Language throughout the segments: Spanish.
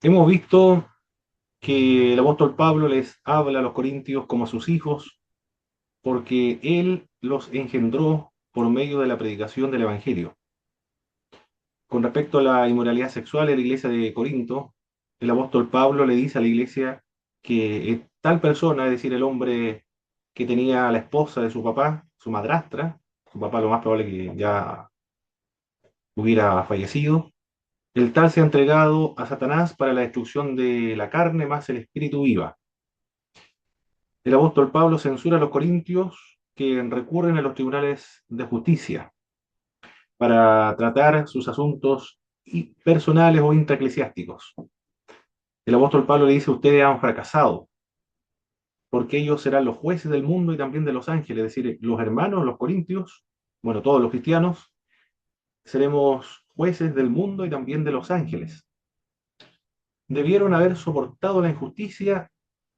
Hemos visto que el apóstol Pablo les habla a los corintios como a sus hijos, porque él los engendró por medio de la predicación del Evangelio. Con respecto a la inmoralidad sexual en la iglesia de Corinto, el apóstol Pablo le dice a la iglesia que tal persona, es decir, el hombre que tenía a la esposa de su papá, su madrastra, su papá lo más probable que ya hubiera fallecido, el tal se ha entregado a Satanás para la destrucción de la carne más el espíritu viva. El apóstol Pablo censura a los corintios que recurren a los tribunales de justicia para tratar sus asuntos personales o intraeclesiásticos. El apóstol Pablo le dice: ustedes han fracasado, porque ellos serán los jueces del mundo y también de los ángeles, es decir, los hermanos, los corintios, bueno, todos los cristianos, seremos jueces del mundo y también de los ángeles. Debieron haber soportado la injusticia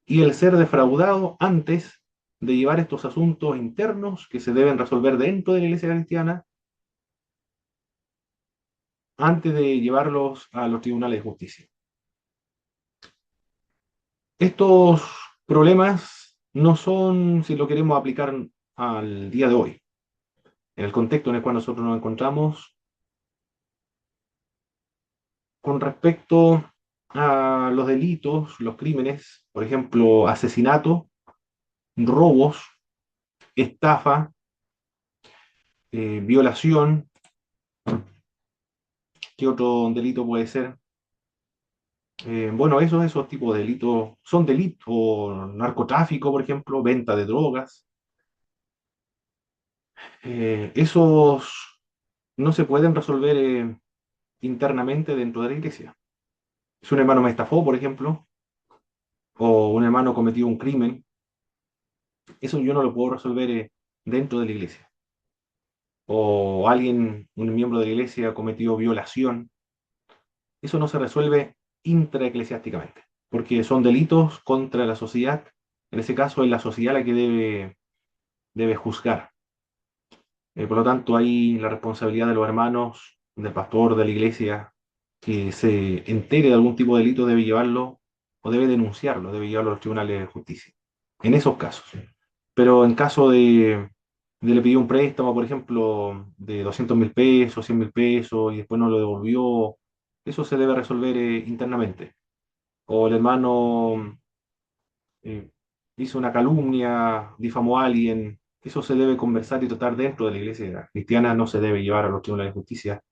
y el ser defraudado antes de llevar estos asuntos internos que se deben resolver dentro de la iglesia cristiana, antes de llevarlos a los tribunales de justicia. Estos problemas no son, si lo queremos aplicar al día de hoy, en el contexto en el cual nosotros nos encontramos, con respecto a los delitos, los crímenes, por ejemplo, asesinato, robos, estafa, violación. ¿Qué otro delito puede ser? Bueno, esos tipos de delitos son delitos, o narcotráfico, por ejemplo, venta de drogas. Esos no se pueden resolver internamente dentro de la iglesia. Si un hermano me estafó, por ejemplo, o un hermano cometió un crimen, eso yo no lo puedo resolver dentro de la iglesia. O alguien, un miembro de la iglesia, cometió violación, eso no se resuelve intraeclesiásticamente, porque son delitos contra la sociedad. En ese caso es la sociedad la que debe juzgar. Por lo tanto, hay la responsabilidad de los hermanos, del pastor, de la iglesia, que se entere de algún tipo de delito, debe llevarlo o debe denunciarlo, debe llevarlo a los tribunales de justicia. En esos casos. Pero en caso de le pidió un préstamo, por ejemplo, de 200.000 pesos, 100.000 pesos, y después no lo devolvió, eso se debe resolver internamente. O el hermano eh, hizo una calumnia, difamó a alguien, eso se debe conversar y tratar dentro de la iglesia cristiana, no se debe llevar a los tribunales de justicia.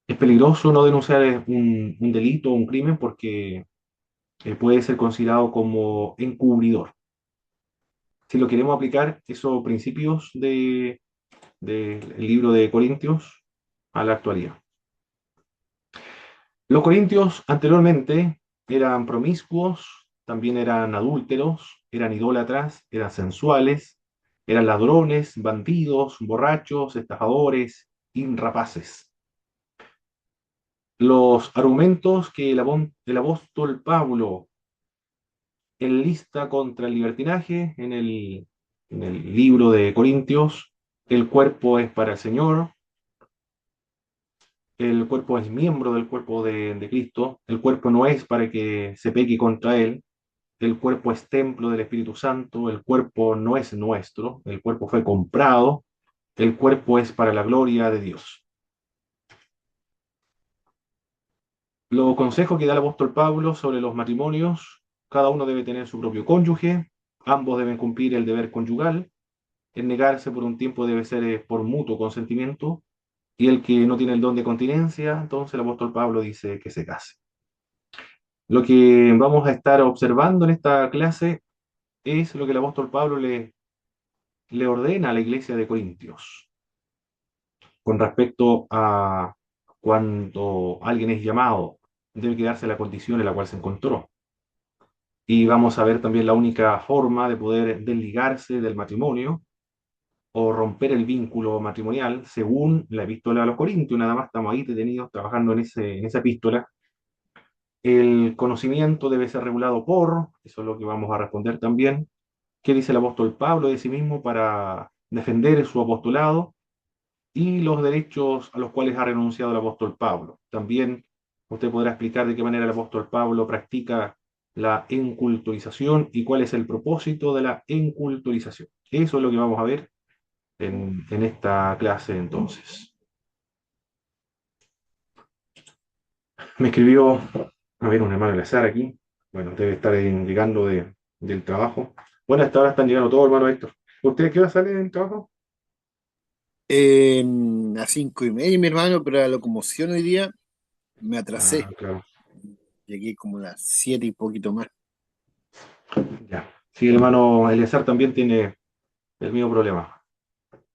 Es peligroso no denunciar un delito o un crimen porque puede ser considerado como encubridor. Si lo queremos aplicar, esos principios del libro de Corintios a la actualidad. Los corintios anteriormente eran promiscuos, también eran adúlteros, eran idólatras, eran sensuales, eran ladrones, bandidos, borrachos, estafadores, inrapaces. Los argumentos que el apóstol Pablo enlista contra el libertinaje en el libro de Corintios: el cuerpo es para el Señor, el cuerpo es miembro del cuerpo de Cristo, el cuerpo no es para que se peque contra él, el cuerpo es templo del Espíritu Santo, el cuerpo no es nuestro, el cuerpo fue comprado, el cuerpo es para la gloria de Dios. Los consejos que da el apóstol Pablo sobre los matrimonios: cada uno debe tener su propio cónyuge, ambos deben cumplir el deber conyugal, el negarse por un tiempo debe ser por mutuo consentimiento, y el que no tiene el don de continencia, entonces el apóstol Pablo dice que se case. Lo que vamos a estar observando en esta clase es lo que el apóstol Pablo le ordena a la iglesia de Corintios con respecto a cuando alguien es llamado, debe quedarse la condición en la cual se encontró. Y vamos a ver también la única forma de poder desligarse del matrimonio o romper el vínculo matrimonial según la epístola a los Corintios. Nada más estamos ahí detenidos trabajando en esa epístola. El conocimiento debe ser regulado por, eso es lo que vamos a responder también, qué dice el apóstol Pablo de sí mismo para defender su apostolado y los derechos a los cuales ha renunciado el apóstol Pablo. También Usted podrá explicar de qué manera el apóstol Pablo practica la enculturización y cuál es el propósito de la enculturización. Eso es lo que vamos a ver en esta clase entonces. Me escribió, a ver, un hermano Eleazar aquí. Bueno, debe estar llegando del trabajo. Bueno, a esta hora están llegando todos, hermano Héctor. ¿Usted qué hora sale del trabajo? A 5:30, mi hermano, pero la locomoción hoy día me Ah, atrasé. claro, Llegué como a las 7 y poquito más. ya. Sí, el hermano Eleazar también tiene el mismo problema.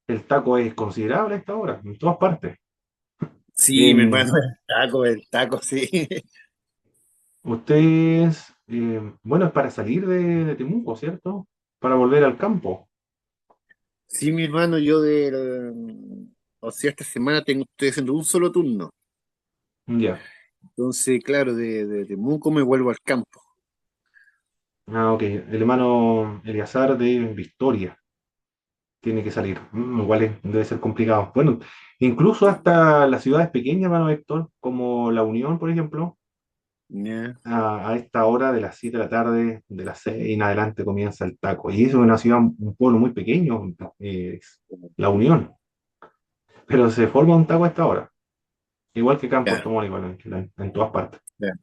El taco es considerable a esta hora, en todas partes. Sí, mi Em, hermano, el taco, sí. ustedes, bueno, es para salir de Temuco, ¿cierto? Para volver al campo. Sí, mi hermano, o sea, esta semana estoy haciendo un solo turno. Ya. Entonces, claro, de Temuco me vuelvo al campo. Ah, ok. El hermano Eleazar de Victoria tiene que salir. Debe ser complicado. Bueno, incluso hasta las ciudades pequeñas, hermano Héctor, como La Unión, por ejemplo, Ya. a esta hora de las 7 de la tarde, de las 6 en adelante comienza el taco. Y eso es una ciudad, un pueblo muy pequeño, es La Unión. Pero se forma un taco a esta hora. Igual que acá en Puerto Claro, Montt, igual en todas partes. claro.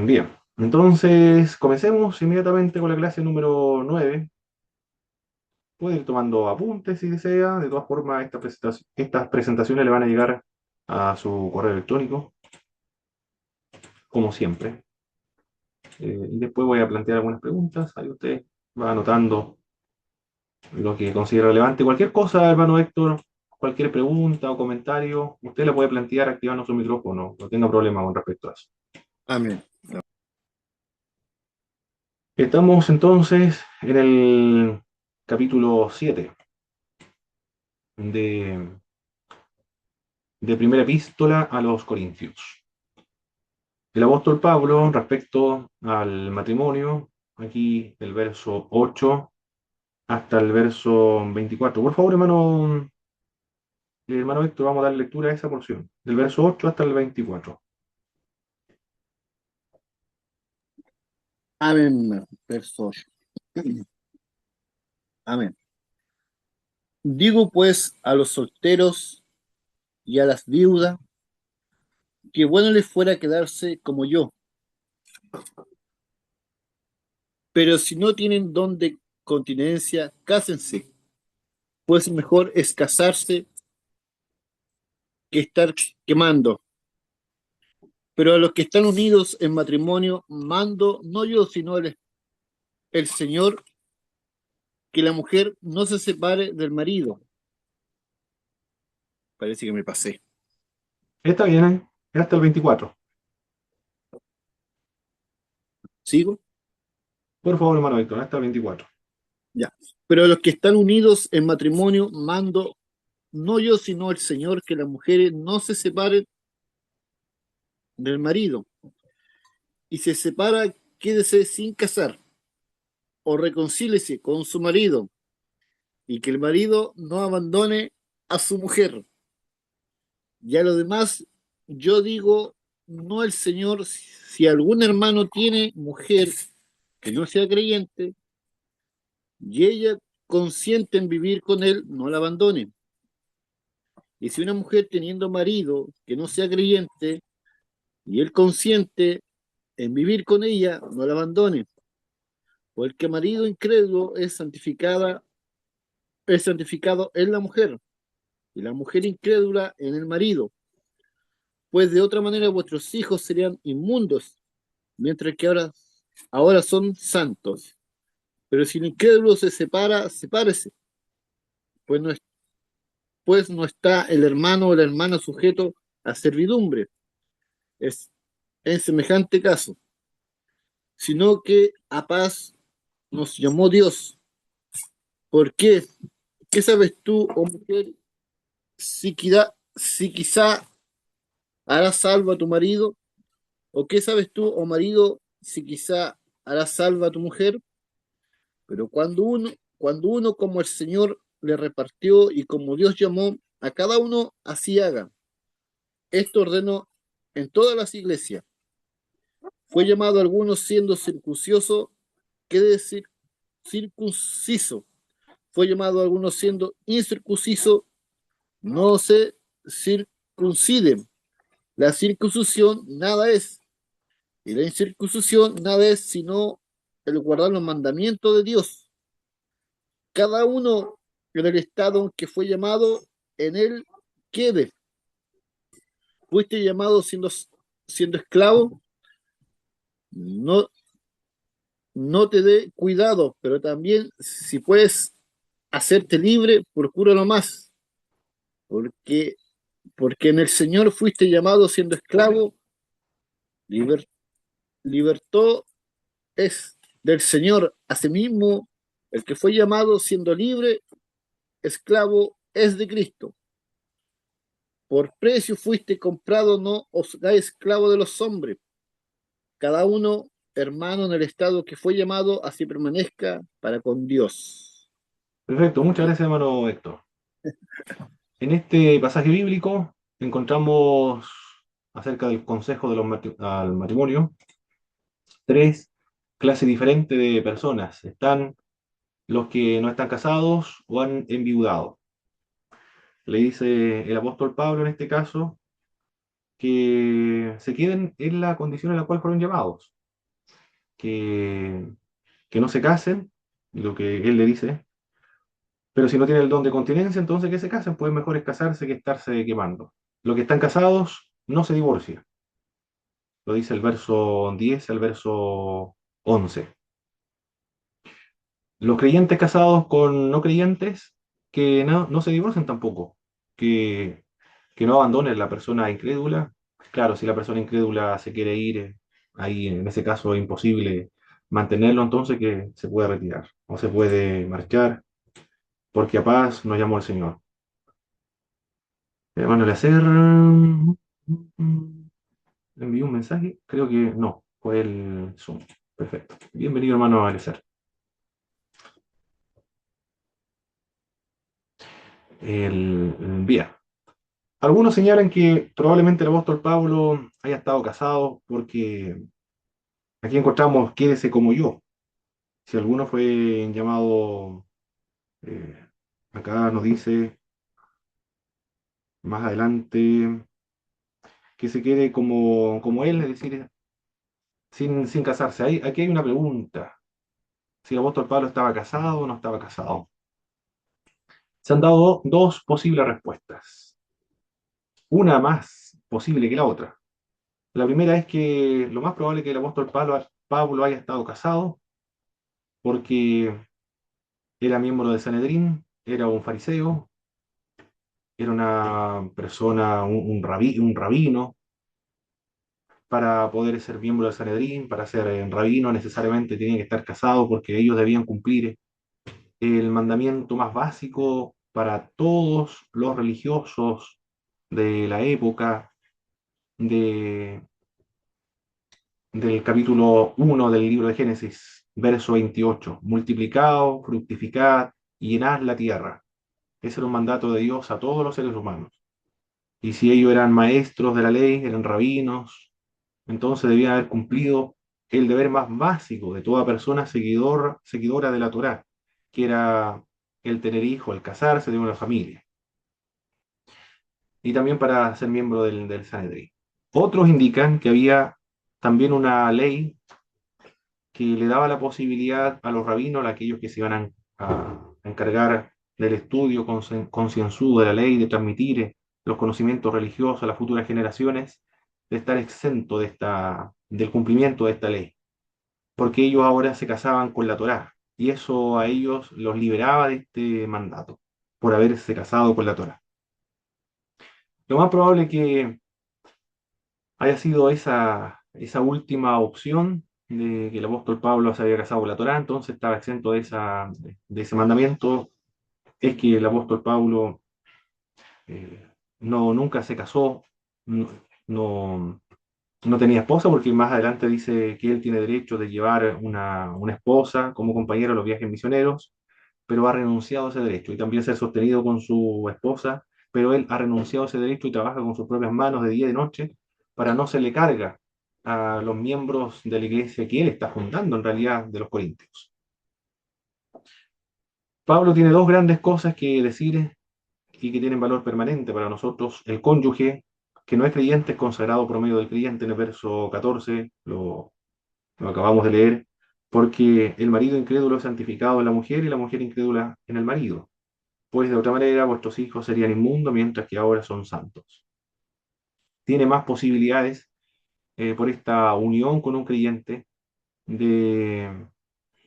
Bien, entonces comencemos inmediatamente con la clase número 9. Puede ir tomando apuntes si desea. De todas formas, estas presentaciones le van a llegar a su correo electrónico, como siempre. Y después voy a plantear algunas preguntas. Ahí usted va anotando lo que considera relevante. Cualquier cosa, hermano Héctor, cualquier pregunta o comentario, usted la puede plantear activando su micrófono. No tenga problema con respecto a eso. Amén. Estamos entonces en el capítulo 7 de, de primera epístola a los Corintios. El apóstol Pablo, respecto al matrimonio, aquí el verso 8 hasta el verso 24. Por favor, hermano Héctor, vamos a dar lectura a esa porción, del verso 8 hasta el 24. Amén, hermano. Verso 8. Amén. Digo pues a los solteros y a las viudas que bueno les fuera quedarse como yo, pero si no tienen don de continencia, cásense, pues mejor es casarse que estar quemando. Pero a los que están unidos en matrimonio, mando no yo, sino el Señor, que la mujer no se separe del marido. Parece que me pasé. Está bien, ¿eh? Hasta el 24. ¿Sigo? Por favor, hermano Héctor, hasta el 24. Ya. Pero a los que están unidos en matrimonio, mando no yo, sino el Señor, que las mujeres no se separen del marido. Y se separa, quédese sin casar, o reconcíliese con su marido, y que el marido no abandone a su mujer. Ya lo demás, yo digo, no el Señor, si algún hermano tiene mujer que no sea creyente, y ella consiente en vivir con él, no la abandone. Y si una mujer teniendo marido que no sea creyente, y él consiente en vivir con ella, no la abandone. Porque marido incrédulo es santificado en la mujer, y la mujer incrédula en el marido. Pues de otra manera vuestros hijos serían inmundos, mientras que ahora son santos. Pero si el incrédulo se separa, sepárese, pues pues no está el hermano o la hermana sujeto a servidumbre. Es en semejante caso, sino que a paz nos llamó Dios. ¿Por qué? ¿Qué sabes tú, oh mujer, si quizá harás salvo a tu marido? ¿O qué sabes tú, oh marido, si quizá harás salvo a tu mujer? Pero cuando uno como el Señor le repartió y como Dios llamó, a cada uno así haga. Esto ordeno en todas las iglesias. Fue llamado a algunos siendo circuncioso, quiere decir circunciso. Fue llamado a algunos siendo incircunciso, no se circunciden. La circuncisión nada es, y la incircuncisión nada es sino el guardar los mandamientos de Dios. Cada uno en el estado en que fue llamado, en él quede. Fuiste llamado siendo esclavo, no, no te dé cuidado, pero también si puedes hacerte libre, procúralo más, porque, porque en el Señor fuiste llamado siendo esclavo, liber, libertó es del Señor. Asimismo, el que fue llamado siendo libre, esclavo es de Cristo. Por precio fuiste comprado, no os hagáis esclavo de los hombres. Cada uno, hermano, en el estado que fue llamado, así permanezca para con Dios. Perfecto, muchas gracias, hermano Héctor. En este pasaje bíblico encontramos acerca del consejo de al matrimonio tres clases diferentes de personas. Están los que no están casados o han enviudado. Le dice el apóstol Pablo en este caso que se queden en la condición en la cual fueron llamados, que, que no se casen, lo que él le dice, pero si no tienen el don de continencia, entonces que se casen, pues mejor es casarse que estarse quemando. Los que están casados no se divorcian, lo dice el verso 10 al verso 11. Los creyentes casados con no creyentes, que no se divorcien tampoco, que, que no abandonen la persona incrédula. Claro, si la persona incrédula se quiere ir, ahí en ese caso es imposible mantenerlo, entonces que se puede retirar o se puede marchar, porque a paz nos llamó el Señor. Hermano Lacer, envió un mensaje, creo que no, fue el Zoom. Perfecto. Bienvenido, hermano Lacer. Envía. Algunos señalan que probablemente el apóstol Pablo haya estado casado porque aquí encontramos quédese como yo. Si alguno fue llamado, eh, acá nos dice más adelante que se quede como él, es decir, sin casarse. Aquí hay una pregunta, si el apóstol Pablo estaba casado o no estaba casado. Se han dado dos posibles respuestas, una más posible que la otra. La primera es que lo más probable es que el apóstol Pablo haya estado casado porque era miembro del Sanedrín, era un fariseo, era una persona, un rabino. Para poder ser miembro del Sanedrín, para ser rabino, necesariamente tenía que estar casado porque ellos debían cumplir el mandamiento más básico para todos los religiosos de la época de, del capítulo 1 del libro de Génesis, verso 28. Multiplicaos, fructificad y llenad la tierra. Ese era un mandato de Dios a todos los seres humanos. Y si ellos eran maestros de la ley, eran rabinos, entonces debían haber cumplido el deber más básico de toda persona seguidora de la Torá, que era el tener hijos, el casarse, tener una familia, y también para ser miembro del Sanedrín. Otros indican que había también una ley que le daba la posibilidad a los rabinos, a aquellos que se iban a encargar del estudio concienzudo de la ley, de transmitir los conocimientos religiosos a las futuras generaciones, de estar exento del cumplimiento de esta ley, porque ellos ahora se casaban con la Torá, y eso a ellos los liberaba de este mandato, por haberse casado con la Torá. Lo más probable es que haya sido esa última opción de que el apóstol Pablo se había casado con la Torá, entonces estaba exento de ese mandamiento, es que el apóstol Pablo nunca se casó, no, no, no tenía esposa, porque más adelante dice que él tiene derecho de llevar una esposa como compañero en los viajes misioneros, pero ha renunciado a ese derecho y también ser sostenido con su esposa, pero él ha renunciado a ese derecho y trabaja con sus propias manos de día y de noche para no se le carga a los miembros de la iglesia que él está fundando, en realidad, de los Corintios. Pablo tiene dos grandes cosas que decir y que tienen valor permanente para nosotros. El cónyuge, que no es creyente, es consagrado por medio del creyente en el verso 14, lo acabamos de leer, porque el marido incrédulo es santificado en la mujer y la mujer incrédula en el marido. Pues de otra manera vuestros hijos serían inmundos mientras que ahora son santos. Tiene más posibilidades por esta unión con un creyente de,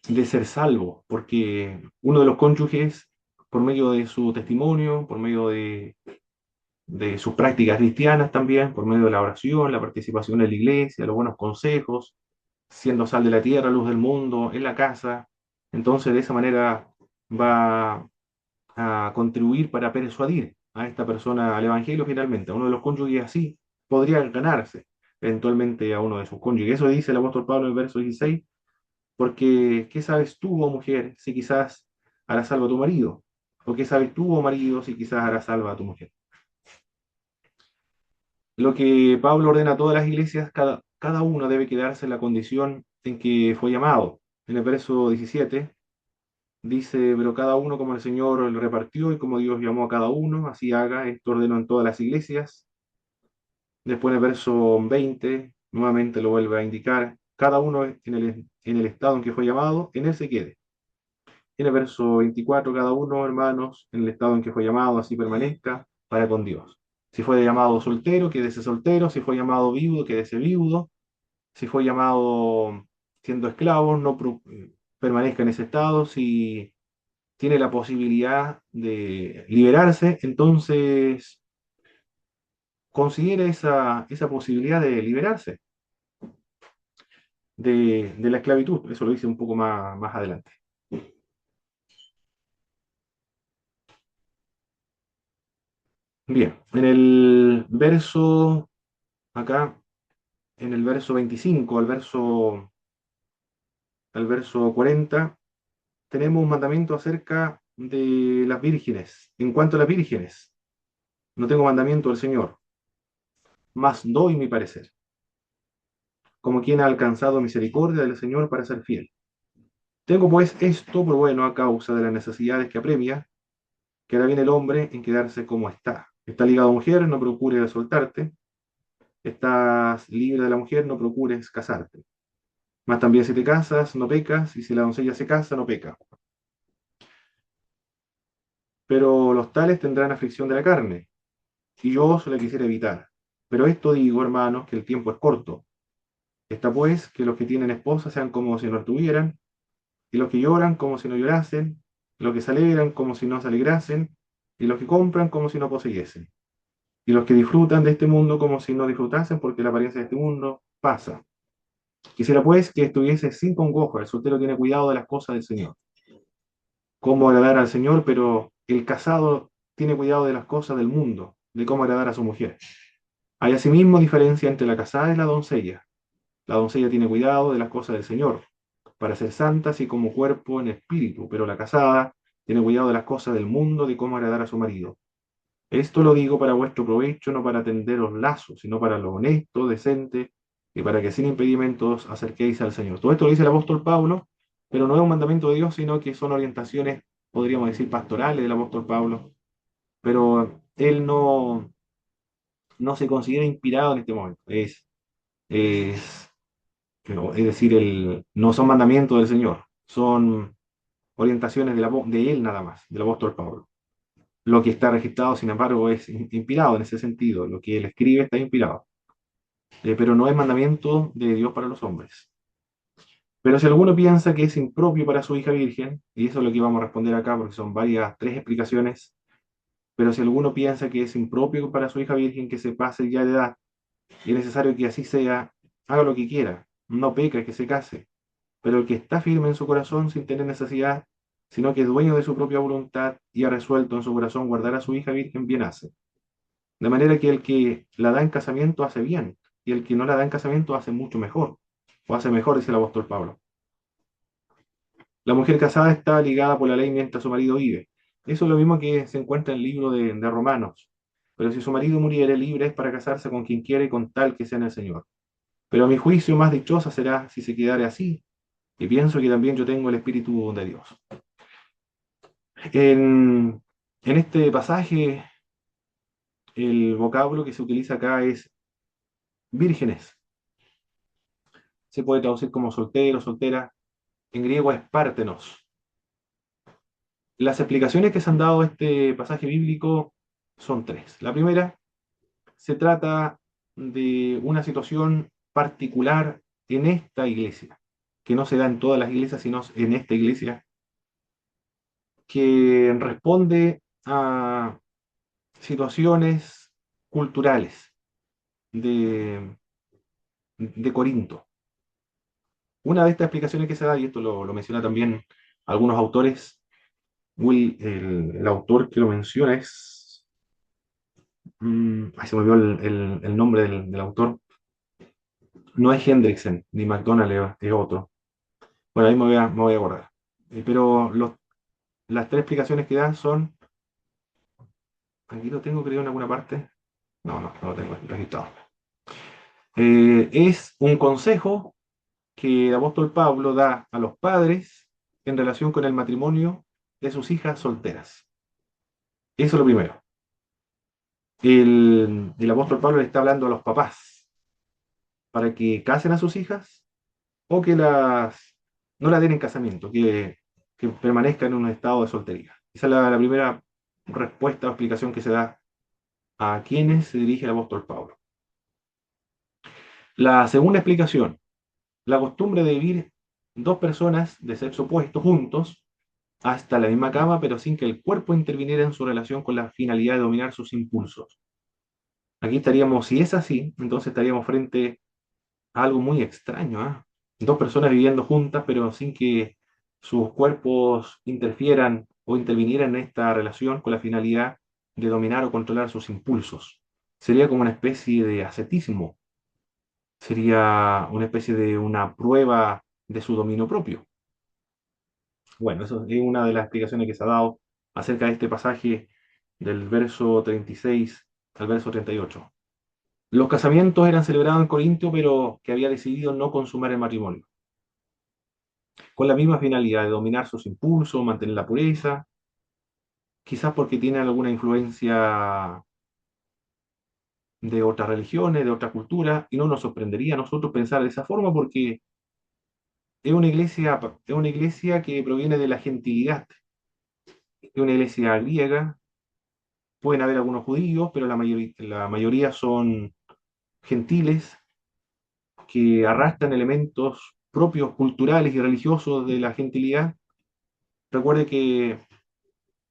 de ser salvo, porque uno de los cónyuges, por medio de su testimonio, por medio de sus prácticas cristianas también, por medio de la oración, la participación en la iglesia, los buenos consejos, siendo sal de la tierra, luz del mundo, en la casa, entonces de esa manera va a contribuir para persuadir a esta persona al evangelio finalmente. A uno de los cónyuges así podría ganarse eventualmente a uno de sus cónyuges. Eso dice el apóstol Pablo en el verso 16, porque ¿qué sabes tú, oh mujer, si quizás harás salvo a tu marido? ¿O qué sabes tú, oh marido, si quizás harás salvo a tu mujer? Lo que Pablo ordena a todas las iglesias, cada una debe quedarse en la condición en que fue llamado. En el verso 17 dice, pero cada uno como el Señor le repartió y como Dios llamó a cada uno, así haga, esto ordenó en todas las iglesias. Después en el verso 20 nuevamente lo vuelve a indicar, cada uno en el estado en que fue llamado, en él se quede. En el verso 24, cada uno, hermanos, en el estado en que fue llamado, así permanezca para con Dios. Si fue llamado soltero, quédese soltero. Si fue llamado viudo, quédese viudo. Si fue llamado siendo esclavo, no permanezca en ese estado. Si tiene la posibilidad de liberarse, entonces considere esa posibilidad de liberarse de la esclavitud. Eso lo dice un poco más adelante. Bien, en el verso, acá, en el verso 25 al verso 40, tenemos un mandamiento acerca de las vírgenes. En cuanto a las vírgenes, no tengo mandamiento del Señor, mas doy mi parecer, como quien ha alcanzado misericordia del Señor para ser fiel. Tengo pues esto por bueno a causa de las necesidades que apremia, que ahora viene el hombre en quedarse como está. Está ligado a mujer, no procures soltarte. Estás libre de la mujer, no procures casarte. Mas también si te casas, no pecas, y si la doncella se casa, no peca. Pero los tales tendrán aflicción de la carne, y yo os la quisiera evitar. Pero esto digo, hermanos, que el tiempo es corto. Está pues que los que tienen esposa sean como si no tuvieran, y los que lloran como si no llorasen, los que se alegran como si no se alegrasen, y los que compran como si no poseyesen, y los que disfrutan de este mundo como si no disfrutasen, porque la apariencia de este mundo pasa. Quisiera pues que estuviese sin congoja, el soltero tiene cuidado de las cosas del Señor, cómo agradar al Señor, pero el casado tiene cuidado de las cosas del mundo, de cómo agradar a su mujer. Hay asimismo diferencia entre la casada y la doncella. La doncella tiene cuidado de las cosas del Señor, para ser santa así como cuerpo en espíritu, pero la casada tiene cuidado de las cosas del mundo, de cómo agradar a su marido. Esto lo digo para vuestro provecho, no para tenderos lazos, sino para lo honesto, decente, y para que sin impedimentos acerquéis al Señor. Todo esto lo dice el apóstol Pablo, pero no es un mandamiento de Dios, sino que son orientaciones, podríamos decir, pastorales del apóstol Pablo. Pero él no se considera inspirado en este momento. Es, es decir, no son mandamientos del Señor, son orientaciones de él nada más, del apóstol Pablo. Lo que está registrado, sin embargo, es inspirado en ese sentido. Lo que él escribe está inspirado. Pero no es mandamiento de Dios para los hombres. Pero si alguno piensa que es impropio para su hija virgen, y eso es lo que vamos a responder acá, porque son tres explicaciones, pero si alguno piensa que es impropio para su hija virgen que se pase ya de edad, y es necesario que así sea, haga lo que quiera, no peca que se case, pero el que está firme en su corazón sin tener necesidad, sino que es dueño de su propia voluntad y ha resuelto en su corazón guardar a su hija virgen, bien hace. De manera que el que la da en casamiento hace bien, y el que no la da en casamiento hace mucho mejor, o hace mejor, dice el apóstol Pablo. La mujer casada está ligada por la ley mientras su marido vive. Eso es lo mismo que se encuentra en el libro de Romanos. Pero si su marido muriere, libre es para casarse con quien quiere con tal que sea en el Señor. Pero mi juicio más dichosa será si se quedare así, y pienso que también yo tengo el Espíritu de Dios. En este pasaje, el vocablo que se utiliza acá es vírgenes. Se puede traducir como soltero, soltera. En griego es pártenos. Las explicaciones que se han dado a este pasaje bíblico son tres. La primera, se trata de una situación particular en esta iglesia, que no se da en todas las iglesias, sino en esta iglesia, que responde a situaciones culturales de, de Corinto. Una de estas explicaciones que se da, y esto lo menciona también algunos autores, el autor que lo menciona es, se me olvidó el nombre del autor, no es Hendrickson, ni McDonald, es otro. Bueno, ahí me voy a acordar. Pero las tres explicaciones que dan son, aquí lo tengo creo en alguna parte, no lo tengo registrado. Es un consejo que el apóstol Pablo da a los padres en relación con el matrimonio de sus hijas solteras. Eso es lo primero. El apóstol Pablo le está hablando a los papás para que casen a sus hijas o que no la den en casamiento, que permanezcan en un estado de soltería. Esa es la primera respuesta o explicación que se da a quienes se dirige el apóstol Pablo. La segunda explicación, la costumbre de vivir dos personas de sexo opuesto juntos hasta la misma cama, pero sin que el cuerpo interviniera en su relación con la finalidad de dominar sus impulsos. Aquí estaríamos, si es así, entonces estaríamos frente a algo muy extraño, ¿ah? Dos personas viviendo juntas, pero sin que sus cuerpos interfieran o intervinieran en esta relación con la finalidad de dominar o controlar sus impulsos. Sería como una especie de ascetismo, sería una especie de una prueba de su dominio propio. Bueno, eso es una de las explicaciones que se ha dado acerca de este pasaje del verso 36 al verso 38. Los casamientos eran celebrados en Corintio, pero que había decidido no consumar el matrimonio, con la misma finalidad de dominar sus impulsos, mantener la pureza, quizás porque tiene alguna influencia de otras religiones, de otra cultura, y no nos sorprendería a nosotros pensar de esa forma porque es una iglesia que proviene de la gentilidad, es una iglesia griega, pueden haber algunos judíos, pero la mayoría son gentiles que arrastran elementos propios culturales y religiosos de la gentilidad. Recuerde que,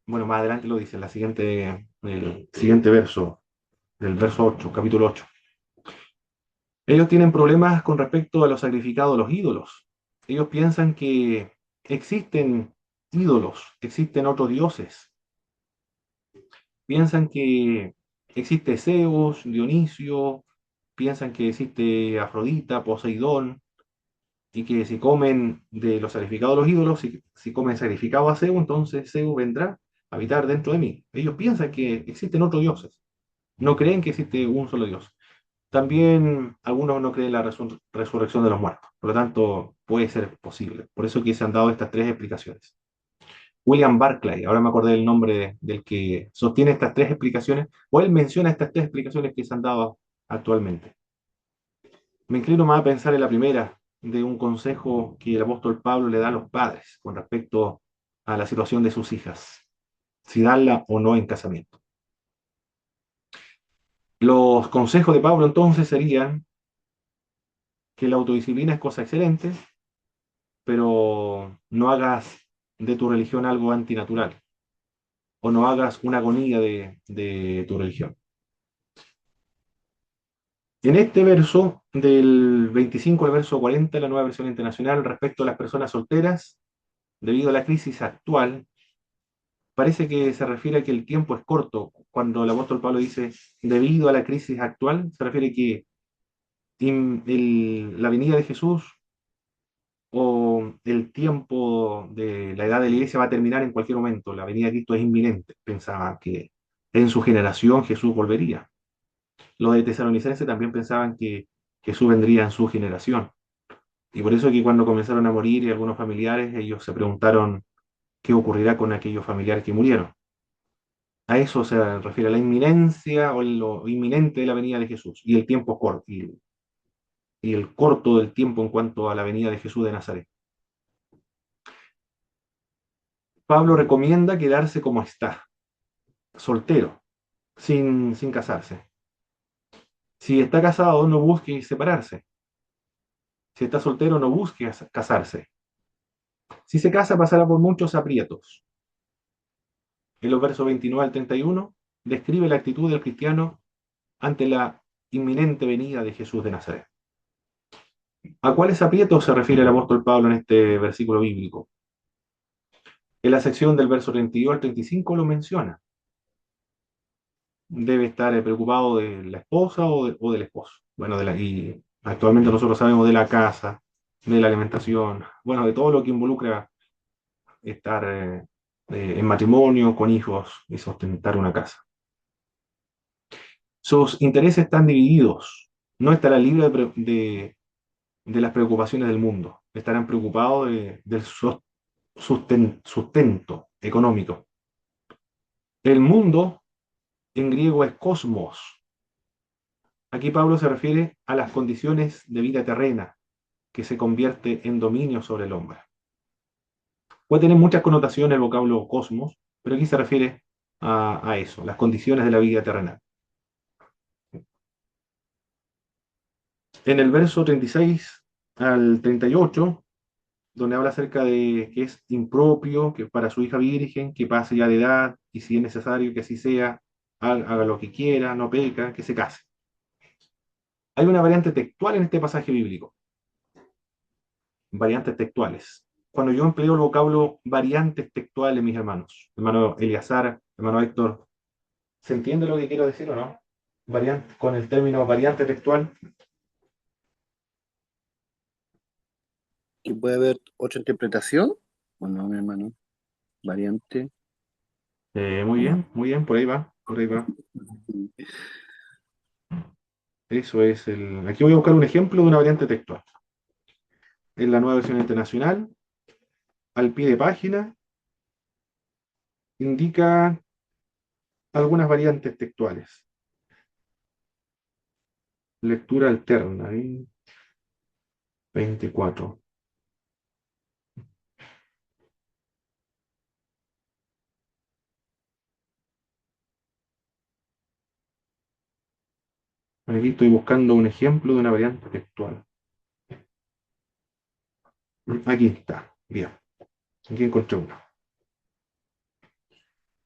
bueno, más adelante lo dice, el siguiente verso, del verso 8, capítulo 8. Ellos tienen problemas con respecto a los sacrificados a los ídolos. Ellos piensan que existen ídolos, existen otros dioses. Piensan que existe Zeus, Dionisio, piensan que existe Afrodita, Poseidón, y que si comen de los sacrificados de los ídolos, si comen sacrificado a Zeus, entonces Zeus vendrá a habitar dentro de mí. Ellos piensan que existen otros dioses, no creen que existe un solo Dios. También algunos no creen en la resurrección de los muertos, por lo tanto puede ser posible. Por eso que se han dado estas tres explicaciones. William Barclay, ahora me acordé del nombre del que sostiene estas tres explicaciones, o él menciona estas tres explicaciones que se han dado actualmente. Me inclino más a pensar en la primera, de un consejo que el apóstol Pablo le da a los padres con respecto a la situación de sus hijas, si darla o no en casamiento. Los consejos de Pablo entonces serían que la autodisciplina es cosa excelente, pero no hagas de tu religión algo antinatural, o no hagas una agonía de tu religión. En este verso, del 25 al verso 40, la nueva versión internacional, respecto a las personas solteras, debido a la crisis actual, parece que se refiere a que el tiempo es corto. Cuando el apóstol Pablo dice, debido a la crisis actual, se refiere a que la venida de Jesús o el tiempo de la edad de la iglesia va a terminar en cualquier momento. La venida de Cristo es inminente, pensaba que en su generación Jesús volvería. Los de Tesalonicenses también pensaban que Jesús vendría en su generación. Y por eso que cuando comenzaron a morir y algunos familiares, ellos se preguntaron qué ocurrirá con aquellos familiares que murieron. A eso se refiere la inminencia o lo inminente de la venida de Jesús y el tiempo corto y el corto del tiempo en cuanto a la venida de Jesús de Nazaret. Pablo recomienda quedarse como está, soltero, sin casarse. Si está casado, no busque separarse. Si está soltero, no busque casarse. Si se casa, pasará por muchos aprietos. En los versos 29 al 31, describe la actitud del cristiano ante la inminente venida de Jesús de Nazaret. ¿A cuáles aprietos se refiere el apóstol Pablo en este versículo bíblico? En la sección del verso 32 al 35 lo menciona. Debe estar preocupado de la esposa o del esposo. Bueno, y actualmente nosotros sabemos de la casa, de la alimentación, bueno, de todo lo que involucra estar en matrimonio, con hijos y sustentar una casa. Sus intereses están divididos. No estará libre de las preocupaciones del mundo. Estarán preocupados del sustento económico. El mundo en griego es cosmos. Aquí Pablo se refiere a las condiciones de vida terrena que se convierte en dominio sobre el hombre. Puede tener muchas connotaciones el vocablo cosmos, pero aquí se refiere a eso, las condiciones de la vida terrenal. En el verso 36 al 38, donde habla acerca de que es impropio que para su hija virgen, que pase ya de edad, y si es necesario que así sea, haga lo que quiera, no peca, que se case. Hay una variante textual en este pasaje bíblico, variantes textuales. Cuando yo empleo el vocablo variantes textuales, mis hermanos, hermano Eleazar, hermano Héctor, ¿se entiende lo que quiero decir o no? Con el término variante textual. ¿Que puede haber otra interpretación? ¿O no, mi hermano? Variante. Muy bien, por ahí va, por ahí va. Eso es el. Aquí voy a buscar un ejemplo de una variante textual. En la nueva versión internacional, al pie de página, indica algunas variantes textuales. Lectura alterna, 24. Aquí estoy buscando un ejemplo de una variante textual. Aquí está, bien. Aquí encontré uno.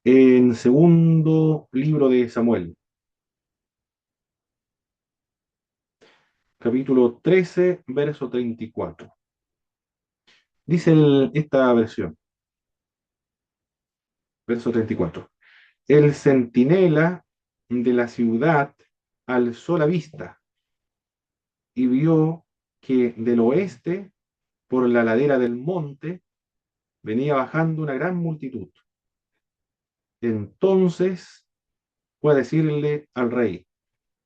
En segundo libro de Samuel, capítulo 13, verso 34. Dice esta versión, verso 34. El centinela de la ciudad alzó la vista y vio que del oeste, por la ladera del monte, venía bajando una gran multitud. Entonces fue a decirle al rey,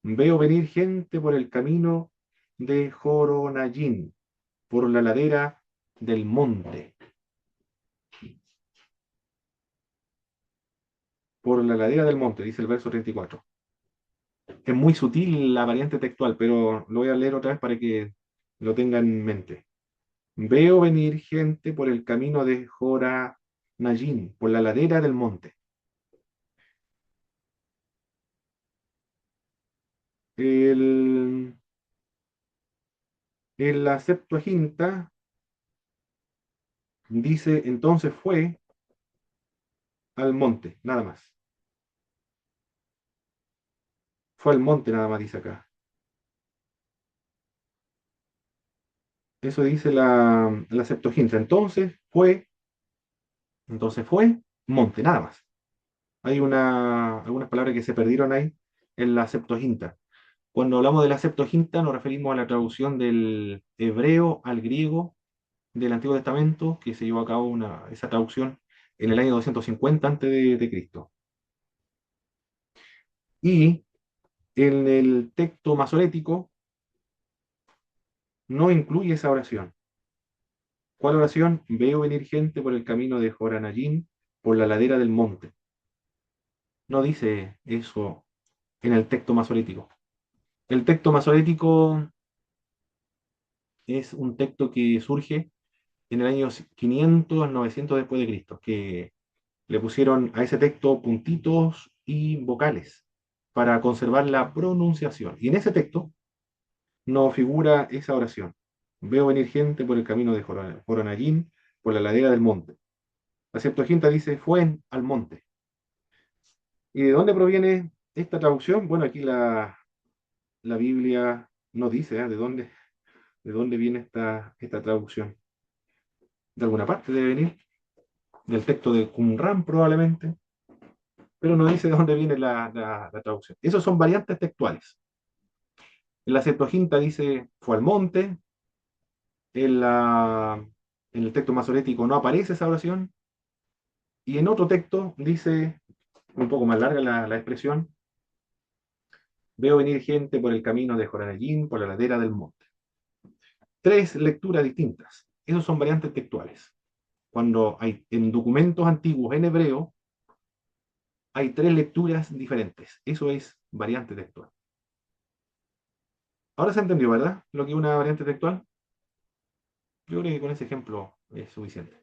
veo venir gente por el camino de Joronayín, por la ladera del monte. Por la ladera del monte, dice el verso 34. Es muy sutil la variante textual, pero lo voy a leer otra vez para que lo tengan en mente. Veo venir gente por el camino de Joronayín, por la ladera del monte. El, en la Septuaginta dice, entonces fue al monte, nada más. Fue al monte nada más, dice acá. Eso dice la Septuaginta. Entonces fue monte, nada más. Hay algunas palabras que se perdieron ahí en la Septuaginta. Cuando hablamos de la Septuaginta nos referimos a la traducción del hebreo al griego del Antiguo Testamento, que se llevó a cabo esa traducción en el año 250 antes de Cristo. Y en el texto masorético no incluye esa oración. ¿Cuál oración? Veo venir gente por el camino de Joranayín, por la ladera del monte. No dice eso en el texto masorético. El texto masorético es un texto que surge en el año 500, 900 después de Cristo, que le pusieron a ese texto puntitos y vocales para conservar la pronunciación. Y en ese texto no figura esa oración. Veo venir gente por el camino de Joronayín, por la ladera del monte. La Septuaginta dice, fue al monte. ¿Y de dónde proviene esta traducción? Bueno, aquí la Biblia no dice de dónde viene esta traducción. De alguna parte debe venir, del texto de Qumran probablemente, pero no dice de dónde viene la traducción. Esos son variantes textuales. En la Septuaginta dice, fue al monte, en, en el texto masorético no aparece esa oración, y en otro texto dice, un poco más larga la expresión, veo venir gente por el camino de Joranayín, por la ladera del monte. Tres lecturas distintas. Esos son variantes textuales. Cuando hay en documentos antiguos en hebreo, hay tres lecturas diferentes. Eso es variante textual. Ahora se entendió, ¿verdad? Lo que es una variante textual. Yo creo que con ese ejemplo es suficiente.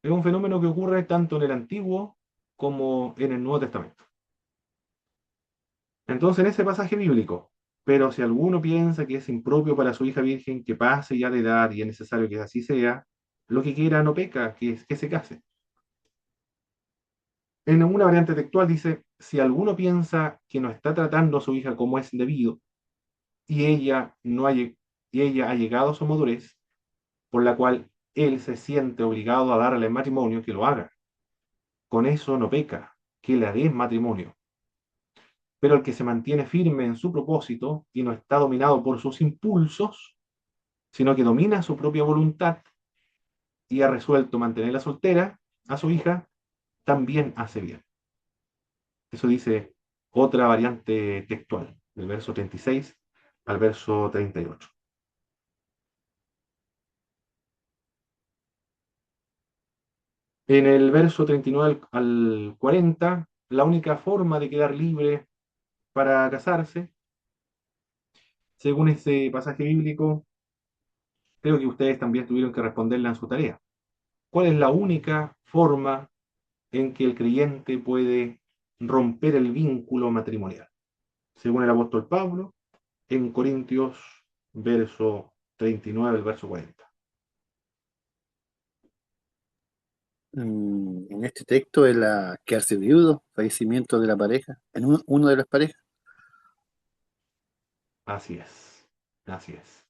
Es un fenómeno que ocurre tanto en el Antiguo como en el Nuevo Testamento. Entonces, en ese pasaje bíblico, pero si alguno piensa que es impropio para su hija virgen que pase ya de edad y es necesario que así sea, lo que quiera no peca, que se case. En una variante textual dice, si alguno piensa que no está tratando a su hija como es debido y ella, no ha, y ella ha llegado a su madurez, por la cual él se siente obligado a darle matrimonio, que lo haga. Con eso no peca, que le dé matrimonio. Pero el que se mantiene firme en su propósito y no está dominado por sus impulsos, sino que domina su propia voluntad y ha resuelto mantenerla soltera a su hija, también hace bien. Eso dice otra variante textual, del verso 36 al verso 38. En el verso 39 al 40, la única forma de quedar libre para casarse, según ese pasaje bíblico, creo que ustedes también tuvieron que responderla en su tarea. ¿Cuál es la única forma en que el creyente puede romper el vínculo matrimonial? Según el apóstol Pablo, en Corintios, verso 39, el verso 40. En este texto es la quedarse viudo, fallecimiento de la pareja, en uno de las parejas. Así es, así es.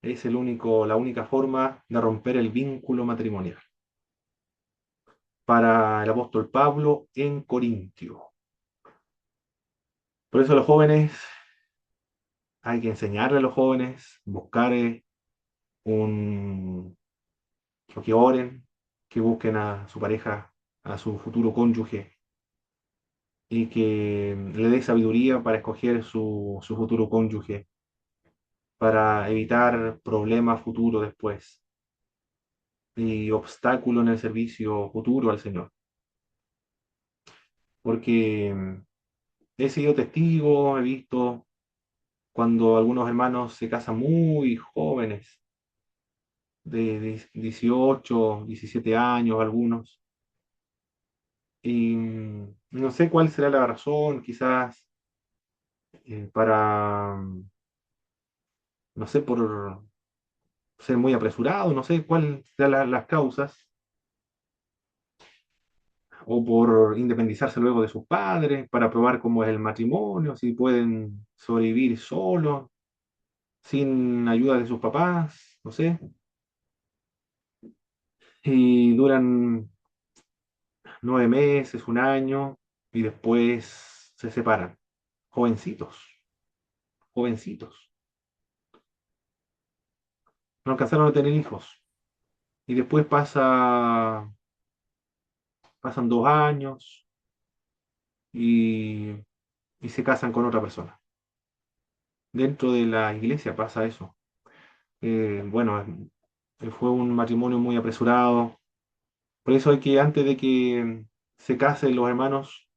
Es la única forma de romper el vínculo matrimonial. Para el apóstol Pablo en Corintio. Por eso los jóvenes, hay que enseñarle a los jóvenes, buscar un, o que oren, que busquen a su pareja, a su futuro cónyuge, y que le dé sabiduría para escoger su futuro cónyuge, para evitar problemas futuros después y obstáculos en el servicio futuro al Señor. Porque he sido testigo, he visto cuando algunos hermanos se casan muy jóvenes, de 18, 17 años algunos, y no sé cuál será la razón, quizás para, no sé, por ser muy apresurado, no sé cuáles serán las causas, o por independizarse luego de sus padres, para probar cómo es el matrimonio, si pueden sobrevivir solos, sin ayuda de sus papás, no sé, y duran 9 meses, un año, y después se separan, jovencitos, jovencitos, no alcanzaron a tener hijos, y después pasan 2 años, y, y se casan con otra persona. Dentro de la iglesia pasa eso. Bueno, fue un matrimonio muy apresurado. Por eso hay que, antes de que se casen los hermanos,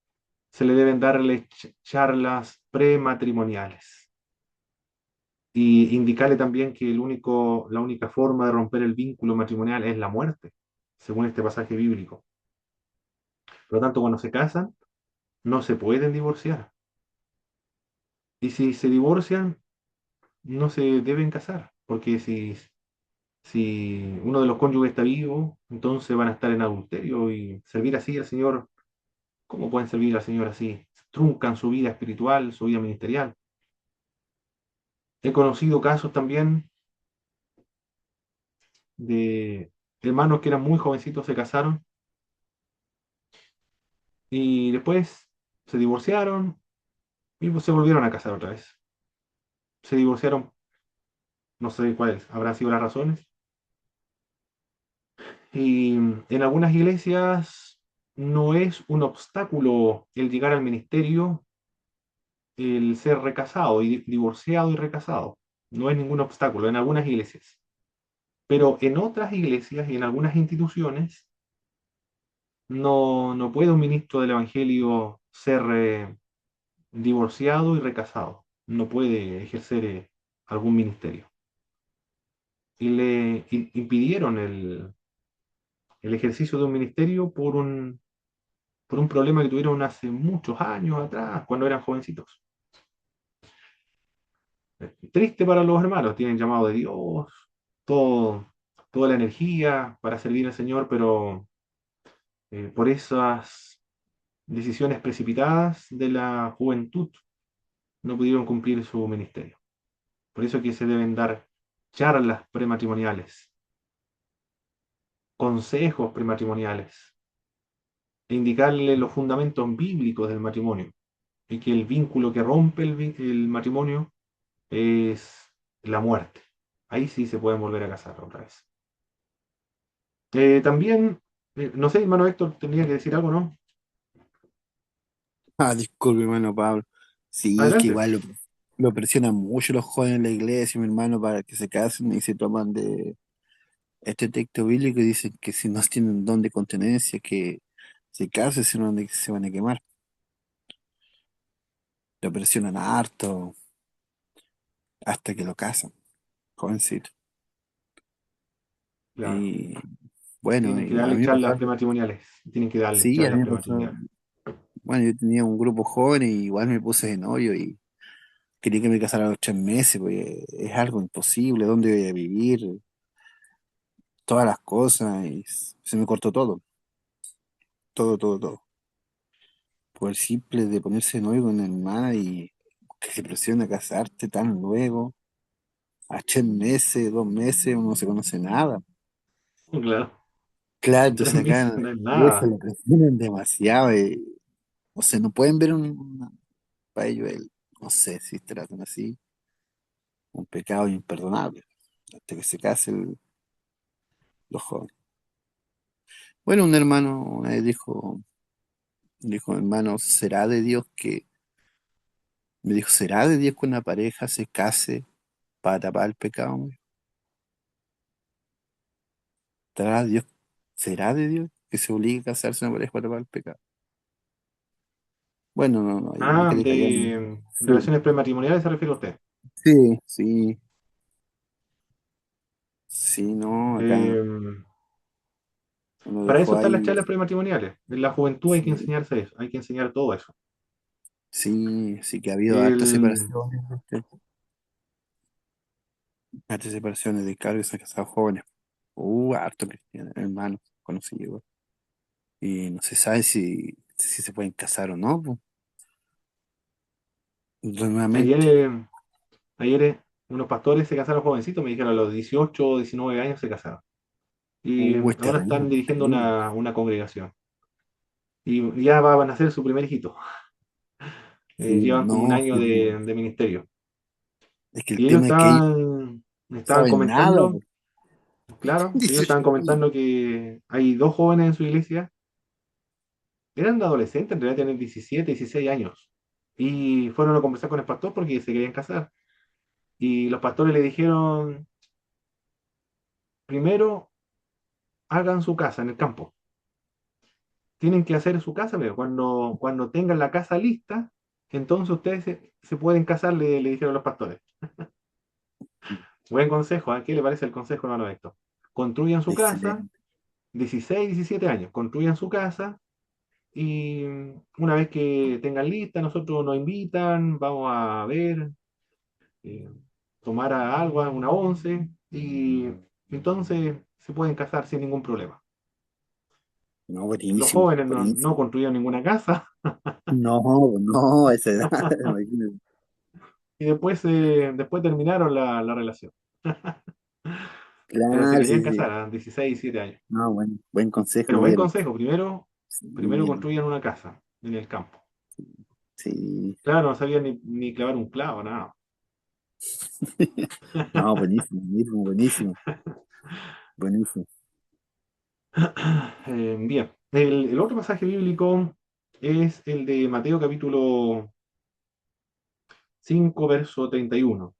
se le deben darles charlas prematrimoniales. Y indicarle también que la única forma de romper el vínculo matrimonial es la muerte, según este pasaje bíblico. Por lo tanto, cuando se casan, no se pueden divorciar. Y si se divorcian, no se deben casar, porque si uno de los cónyuges está vivo, entonces van a estar en adulterio y servir así al Señor. ¿Cómo pueden servir al Señor así? Truncan su vida espiritual, su vida ministerial. He conocido casos también de hermanos que eran muy jovencitos, se casaron y después se divorciaron y pues se volvieron a casar otra vez. Se divorciaron, no sé cuáles habrán sido las razones. Y en algunas iglesias no es un obstáculo el llegar al ministerio, el ser recasado y divorciado y recasado. No es ningún obstáculo en algunas iglesias. Pero en otras iglesias y en algunas instituciones no puede un ministro del Evangelio ser divorciado y recasado. No puede ejercer algún ministerio. Y le impidieron el ejercicio de un ministerio por un problema que tuvieron hace muchos años atrás, cuando eran jovencitos. Triste para los hermanos, tienen llamado de Dios, todo, toda la energía para servir al Señor, pero por esas decisiones precipitadas de la juventud no pudieron cumplir su ministerio. Por eso que se deben dar charlas prematrimoniales, consejos prematrimoniales, e indicarle los fundamentos bíblicos del matrimonio y que el vínculo que rompe el matrimonio es la muerte. Ahí sí se pueden volver a casar otra vez. También, no sé, hermano Héctor, tendría que decir algo, ¿no? Ah, disculpe, hermano Pablo. Sí, es que Adelante. igual lo presionan mucho los jóvenes en la iglesia, mi hermano, para que se casen y se toman de este texto bíblico y dicen que si no tienen don de continencia, que se casen, si no se van a quemar. Lo presionan harto hasta que lo casan, jovencito. Claro. Y bueno, Tienen que y a darle mí me charlas pasó, prematrimoniales. Tienen que darles sí, a mí charlas me pasó, prematrimoniales. bueno, yo tenía un grupo joven y igual me puse de novio y quería que me casara a los 3 meses, pues es algo imposible, ¿dónde voy a vivir? Todas las cosas, y se me cortó todo, todo, todo, todo. Por el simple de ponerse de novio con una hermana y que se presiona a casarte tan luego, a 3 meses, 2 meses, uno no se conoce nada. Claro. Claro, Tres entonces acá meses en no es la iglesia nada. lo presionan demasiado, o sea, no pueden ver para ellos, no sé si tratan así, un pecado imperdonable, hasta que se casen los jóvenes. Bueno, un hermano una vez dijo, hermano, ¿será de Dios que Me dijo, ¿será de Dios que una pareja se case para tapar el pecado? ¿Será Dios, será de Dios que se obligue a casarse una pareja para tapar el pecado? Bueno, no, no, yo me Ah, quedé callado. de Sí, relaciones prematrimoniales se refiere usted. sí, sí, sí, no, acá Eh, uno para eso dejó están las ahí, charlas prematrimoniales. En la juventud hay que sí, enseñarse eso, hay que enseñar todo eso. sí, sí que ha habido El, hartas separaciones de cargos que se han casado jóvenes. Harto cristiano, hermano, conocido. Y no se sabe si se pueden casar o no, pues. ayer Nuevamente. ayer unos pastores se casaron jovencitos, me dijeron a los 18 o 19 años se casaron. Y Es ahora terrible, están dirigiendo terrible. una congregación. Y ya van a nacer su primer hijito. Sí, Llevan como un no, año sí, de ministerio. es que el Y ellos tema es que ellos no estaban saben nada, comentando, po. claro, ellos 18 estaban años. comentando que hay dos jóvenes en su iglesia eran adolescentes, en realidad tenían 17, 16 años. Y fueron a conversar con el pastor porque se querían casar. Y los pastores le dijeron, primero hagan su casa en el campo. Tienen que hacer su casa, pero cuando tengan la casa lista, entonces ustedes se pueden casar, le dijeron los pastores. Buen consejo, ¿a qué le parece el consejo, hermano Héctor? Construyan su casa, Excelente. 16, 17 años, construyan su casa y una vez que tengan lista, nosotros nos invitan, vamos a ver, eh, tomar algo, una once, y entonces se pueden casar sin ningún problema. No, Los buenísimo, jóvenes no buenísimo. construían ninguna casa No, no, a esa edad, imagínate. y después terminaron la relación. Pero se Claro, querían sí, sí. casar a 16, 17 años. No, bueno, buen consejo Pero le buen dieron. consejo, primero Sí, construyan una casa en el campo. sí. Claro, no sabían ni clavar un clavo, nada. No, buenísimo, buenísimo, buenísimo, buenísimo. Bien, el otro pasaje bíblico es el de Mateo capítulo 5 verso 31.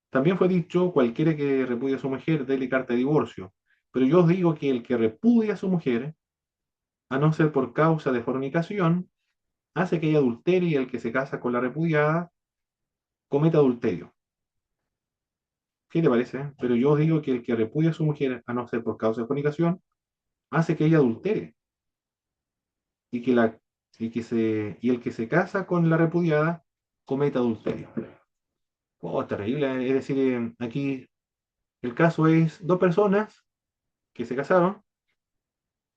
También fue dicho, cualquiera que repudie a su mujer, dele carta de divorcio. Pero yo os digo que el que repudia a su mujer, a no ser por causa de fornicación, hace que ella adultere y el que se casa con la repudiada cometa adulterio. ¿Qué te parece? Pero yo os digo que el que repudia a su mujer, a no ser por causa de fornicación, hace que ella adultere y que la y el que se casa con la repudiada cometa adulterio. Oh, terrible. Es decir, aquí el caso es dos personas que se casaron.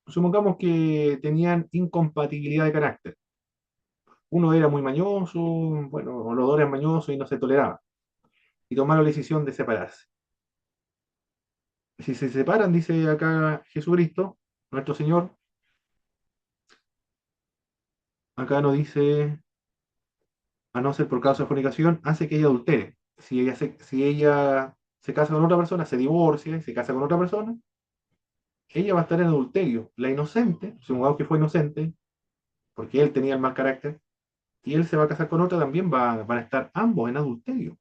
Supongamos que tenían incompatibilidad de carácter. Uno era muy mañoso, bueno, los dos eran mañosos y no se toleraban. Y tomaron la decisión de separarse. Si se separan, dice acá Jesucristo, nuestro Señor, acá nos dice, a no ser por causa de fornicación, hace que ella adultere. Si ella se casa con otra persona, se divorcia y se casa con otra persona, ella va a estar en adulterio. La inocente, supongamos que fue inocente, porque él tenía el mal carácter, y él se va a casar con otra, también van a estar ambos en adulterio.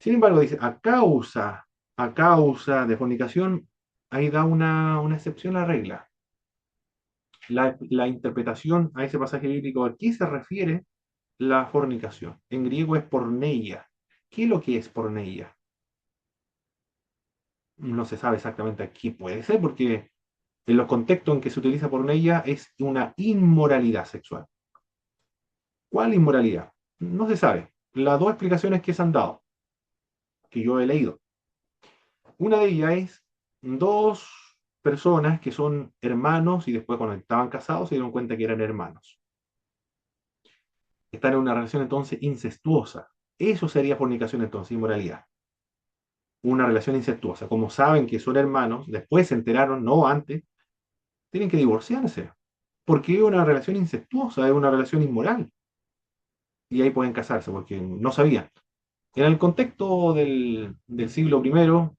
Sin embargo, dice, a causa de fornicación, ahí da una excepción a la regla. La interpretación a ese pasaje bíblico, ¿a qué se refiere la fornicación? En griego es porneia. ¿Qué es lo que es porneia? No se sabe exactamente a qué puede ser, porque en los contextos en que se utiliza porneia es una inmoralidad sexual. ¿Cuál inmoralidad? No se sabe. Las dos explicaciones que se han dado, que yo he leído. Una de ellas es dos personas que son hermanos y después cuando estaban casados se dieron cuenta que eran hermanos. Están en una relación entonces incestuosa. Eso sería fornicación entonces, inmoralidad. Una relación incestuosa. Como saben que son hermanos, después se enteraron, no antes, tienen que divorciarse. Porque es una relación incestuosa, es una relación inmoral. Y ahí pueden casarse, porque no sabían. En el contexto del siglo primero,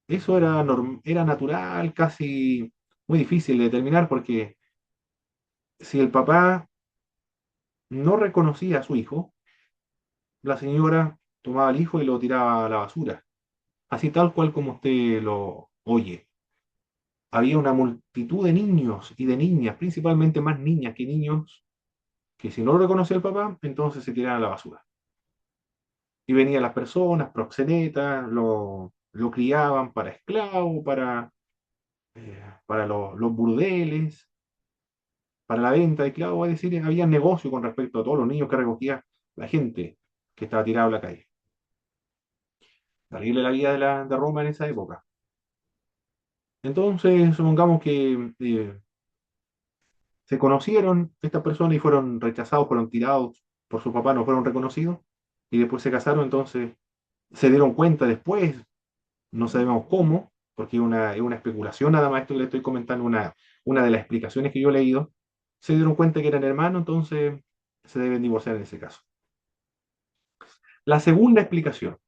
eso era natural, casi muy difícil de determinar, porque si el papá no reconocía a su hijo, la señora tomaba al hijo y lo tiraba a la basura. Así tal cual como usted lo oye. Había una multitud de niños y de niñas, principalmente más niñas que niños, que si no lo reconocía el papá, entonces se tiraban a la basura. Y venían las personas, proxenetas, lo criaban para esclavo, para los burdeles, para la venta de esclavos, es decir, había negocio con respecto a todos los niños que recogía la gente que estaba tirada en la calle. Terrible la vida de Roma en esa época. Entonces, supongamos que se conocieron estas personas y fueron rechazados, fueron tirados por su papá, no fueron reconocidos, y después se casaron, entonces se dieron cuenta después, no sabemos cómo, porque es una especulación nada más esto que le estoy comentando, una de las explicaciones que yo he leído, se dieron cuenta que eran hermanos, entonces se deben divorciar en ese caso. La segunda explicación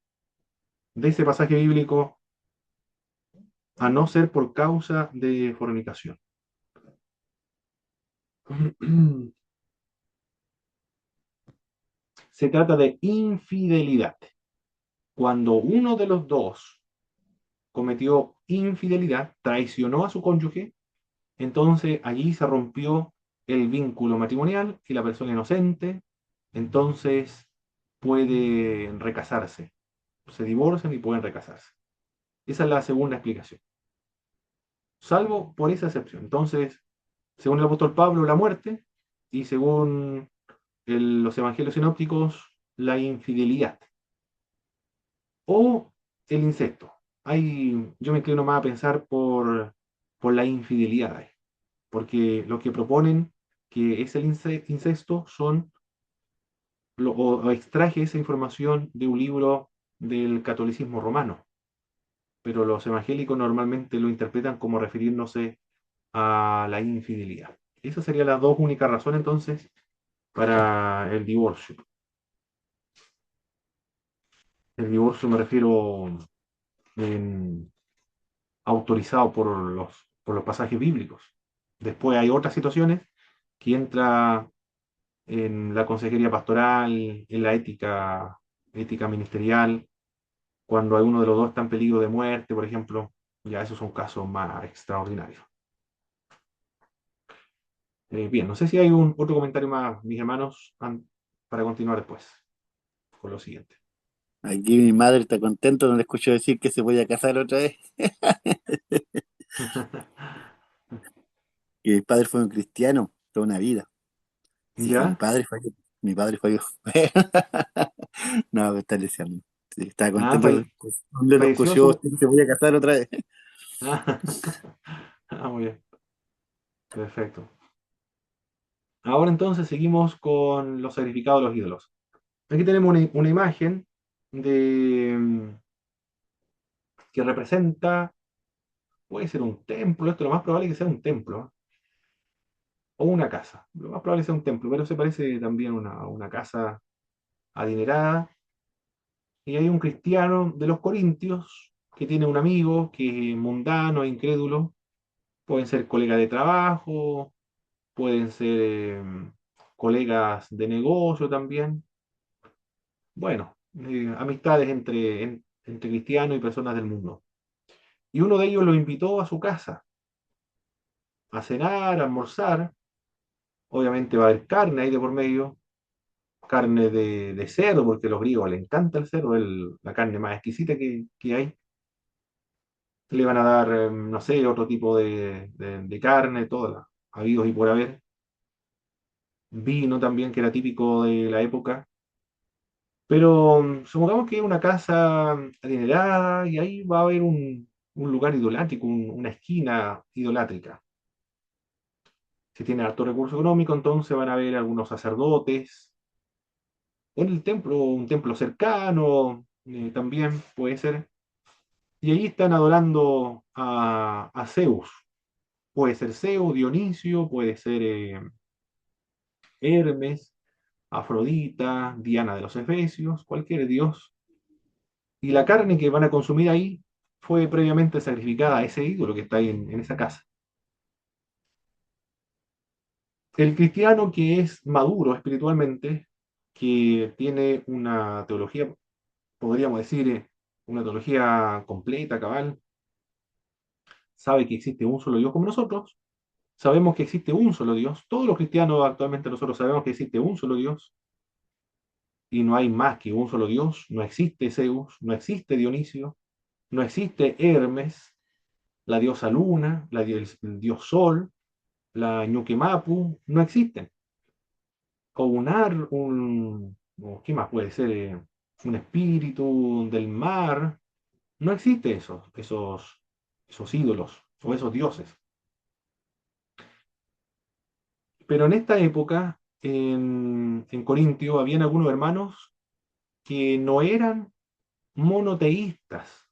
de ese pasaje bíblico, a no ser por causa de fornicación. Se trata de infidelidad. Cuando uno de los dos cometió infidelidad, traicionó a su cónyuge, entonces allí se rompió el vínculo matrimonial y la persona inocente, entonces puede recasarse. Se divorcian y pueden recasarse. Esa es la segunda explicación. Salvo por esa excepción. Entonces, según el apóstol Pablo, la muerte, y según los evangelios sinópticos, la infidelidad o el incesto. Yo me inclino más a pensar por la infidelidad, porque lo que proponen que es el incesto son, o extraje esa información de un libro del catolicismo romano, pero los evangélicos normalmente lo interpretan como refiriéndose a la infidelidad. Esas serían las dos únicas razones entonces para el divorcio. El divorcio me refiero en, autorizado por los pasajes bíblicos. Después hay otras situaciones que entra en la consejería pastoral, en la ética ministerial, cuando alguno de los dos está en peligro de muerte, por ejemplo, ya esos son casos más extraordinarios. Bien, no sé si hay otro comentario más, mis hermanos, para continuar después con lo siguiente. Aquí mi madre está contenta, no le escucho decir que se voy a casar otra vez. Que mi padre fue un cristiano toda una vida. Sí, que mi ¿Ya? padre fue, mi padre fue. No, me está deseando. Sí, estaba Ah, contento. ¿Dónde lo falleció escuchó? su... Sí, se voy a casar otra vez. Muy bien, perfecto. Ahora entonces seguimos con los sacrificados de los ídolos. Aquí tenemos una imagen que representa, puede ser un templo, esto lo más probable es que sea un templo, ¿eh? O una casa. Lo más probable es que sea un templo, pero se parece también a una casa adinerada. Y hay un cristiano de los Corintios que tiene un amigo que es mundano e incrédulo. Pueden ser colegas de trabajo, pueden ser colegas de negocio también. Bueno, amistades entre cristianos y personas del mundo. Y uno de ellos lo invitó a su casa a cenar, a almorzar. Obviamente va a haber carne ahí de por medio, carne de cerdo, porque a los griegos les encanta el cerdo, la carne más exquisita que hay. Le van a dar, no sé, otro tipo de carne, todas, habidos y por haber. Vino también, que era típico de la época. Pero supongamos que es una casa adinerada y ahí va a haber un lugar idolátrico, una esquina idolátrica. Si tiene alto recurso económico, entonces van a haber algunos sacerdotes en el templo, un templo cercano, también puede ser. Y ahí están adorando a Zeus. Puede ser Zeus, Dionisio, puede ser Hermes, Afrodita, Diana de los Efesios, cualquier dios. Y la carne que van a consumir ahí fue previamente sacrificada a ese ídolo que está ahí en esa casa. El cristiano que es maduro espiritualmente, que tiene una teología, podríamos decir, una teología completa, cabal, sabe que existe un solo Dios como nosotros, sabemos que existe un solo Dios, todos los cristianos actualmente nosotros sabemos que existe un solo Dios y no hay más que un solo Dios, no existe Zeus, no existe Dionisio, no existe Hermes, la diosa Luna, el dios Sol, la Ñuque Mapu, no existen. O o ¿qué más puede ser? Un espíritu del mar, no existe esos ídolos o esos dioses. Pero en esta época, en Corintio, habían algunos hermanos que no eran monoteístas,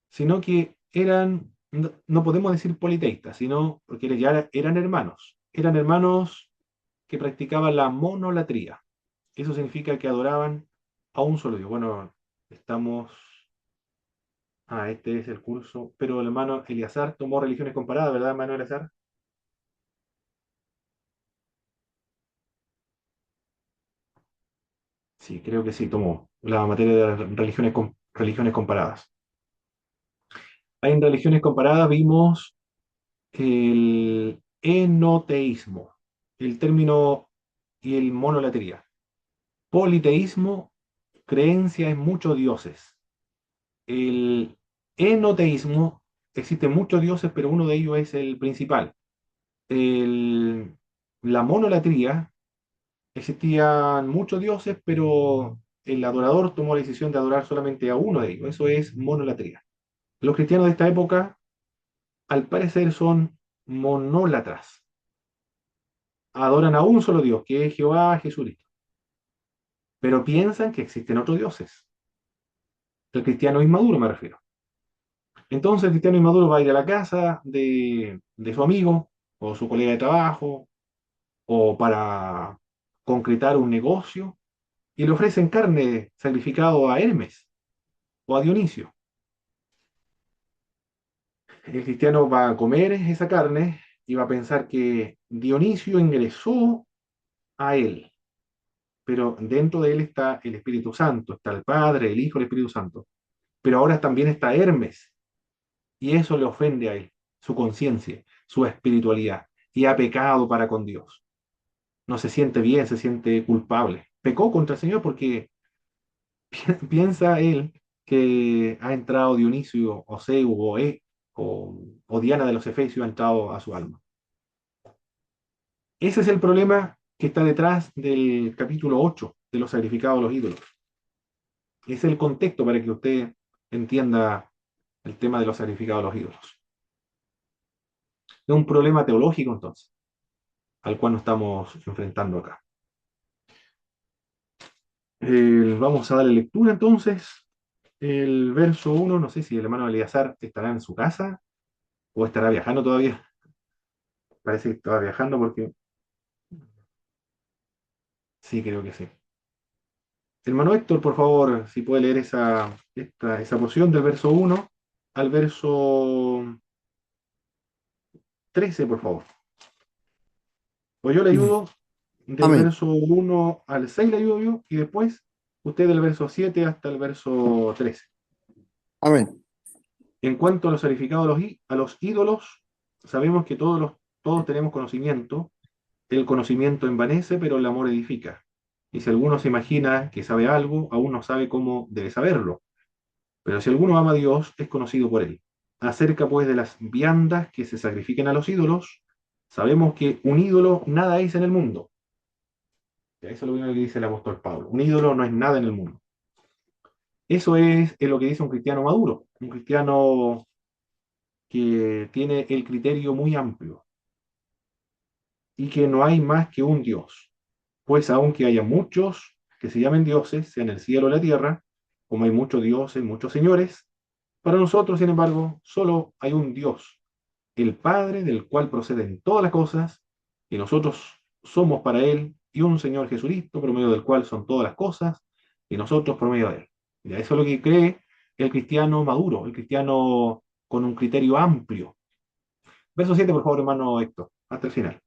sino que no podemos decir politeístas, sino porque ya eran hermanos que practicaban la monolatría. Eso significa que adoraban a un solo Dios. Bueno, estamos... este es el curso, pero el hermano Eleazar tomó religiones comparadas, ¿verdad, hermano Eleazar? Sí, creo que sí, tomó la materia de religiones, religiones comparadas. Ahí en religiones comparadas vimos el enoteísmo, el término y el monolatría. Politeísmo, creencia en muchos dioses. El enoteísmo, existen muchos dioses, pero uno de ellos es el principal. El- la monolatría, existían muchos dioses, pero el adorador tomó la decisión de adorar solamente a uno de ellos. Eso es monolatría. Los cristianos de esta época, al parecer, son monólatras. Adoran a un solo Dios, que es Jehová Jesucristo, pero piensan que existen otros dioses. El cristiano inmaduro me refiero. Entonces el cristiano inmaduro va a ir a la casa de su amigo o su colega de trabajo o para concretar un negocio y le ofrecen carne sacrificado a Hermes o a Dionisio. El cristiano va a comer esa carne y va a pensar que Dionisio ingresó a él, pero dentro de él está el Espíritu Santo, está el Padre, el Hijo, el Espíritu Santo. Pero ahora también está Hermes y eso le ofende a él, su conciencia, su espiritualidad y ha pecado para con Dios. No se siente bien, se siente culpable. Pecó contra el Señor porque piensa él que ha entrado Dionisio o Zeus o Diana de los Efesios ha entrado a su alma. Ese es el problema que está detrás del capítulo 8 de los sacrificados a los ídolos. Ese es el contexto para que usted entienda el tema de los sacrificados a los ídolos. Es un problema teológico entonces, al cual nos estamos enfrentando acá. Vamos a darle lectura entonces. El verso uno, no sé si el hermano Eleazar estará en su casa o estará viajando todavía. Parece que estaba viajando porque sí, creo que sí. Hermano Héctor, por favor, si puede leer esa porción del verso uno al verso 13, por favor. Pues yo le ayudo del Amén, verso uno al 6 le ayudo yo, y después usted del verso 7 hasta el verso 13. amén. En cuanto a los sacrificados a los ídolos, sabemos que todos tenemos conocimiento. El conocimiento envanece, pero el amor edifica. Y si alguno se imagina que sabe algo, aún no sabe cómo debe saberlo. Pero si alguno ama a Dios, es conocido por él. Acerca pues de las viandas que se sacrifiquen a los ídolos, sabemos que un ídolo nada es en el mundo. Eso es lo primero que dice el apóstol Pablo. Un ídolo no es nada en el mundo. Eso es lo que dice un cristiano maduro, un cristiano que tiene el criterio muy amplio y que no hay más que un Dios. Pues aunque haya muchos que se llamen dioses, sea en el cielo o la tierra, como hay muchos dioses, muchos señores, para nosotros, sin embargo, solo hay un Dios, el Padre, del cual proceden todas las cosas, y nosotros somos para Él, y un Señor Jesucristo, por medio del cual son todas las cosas, y nosotros por medio de Él. Y eso es lo que cree el cristiano maduro, el cristiano con un criterio amplio. Verso 7, por favor, hermano Héctor, hasta el final.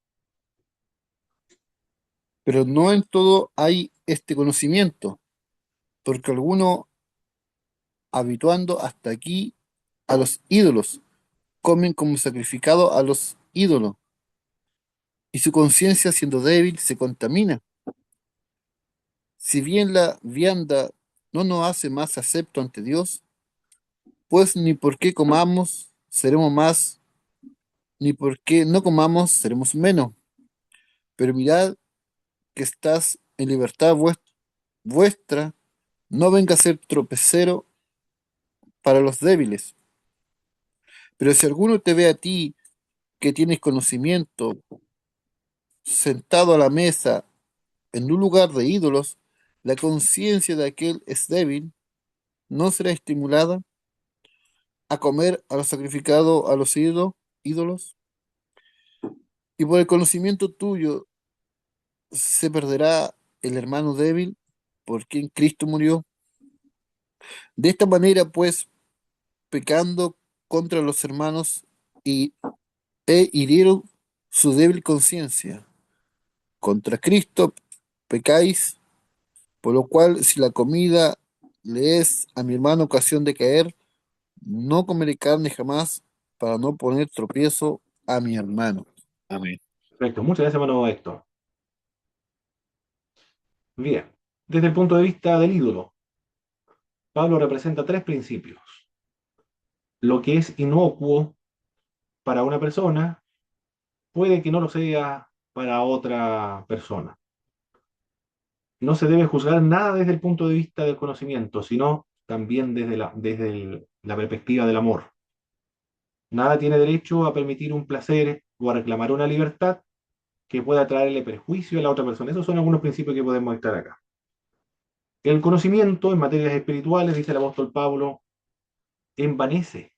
Pero no en todo hay este conocimiento, porque alguno, habituando hasta aquí a los ídolos, comen como sacrificado a los ídolos, y su conciencia, siendo débil, se contamina. Si bien la vianda no nos hace más acepto ante Dios, pues ni porque comamos seremos más, ni porque no comamos seremos menos. Pero mirad que estás en libertad vuestra, no venga a ser tropecero para los débiles. Pero si alguno te ve a ti que tienes conocimiento, sentado a la mesa en un lugar de ídolos, la conciencia de aquel es débil, no será estimulada a comer a lo sacrificado a los ídolos, y por el conocimiento tuyo se perderá el hermano débil por quien Cristo murió. De esta manera, pues, pecando contra los hermanos y, hirieron su débil conciencia. Contra Cristo pecáis Por lo cual, si la comida le es a mi hermano ocasión de caer, no comeré carne jamás para no poner tropiezo a mi hermano. Amén. Perfecto, muchas gracias, hermano Héctor. Bien, desde el punto de vista del ídolo, Pablo representa tres principios. Lo que es inocuo para una persona puede que no lo sea para otra persona. No se debe juzgar nada desde el punto de vista del conocimiento, sino también desde la perspectiva del amor. Nada tiene derecho a permitir un placer o a reclamar una libertad que pueda traerle perjuicio a la otra persona. Esos son algunos principios que podemos estar acá. El conocimiento en materias espirituales, dice el apóstol Pablo, envanece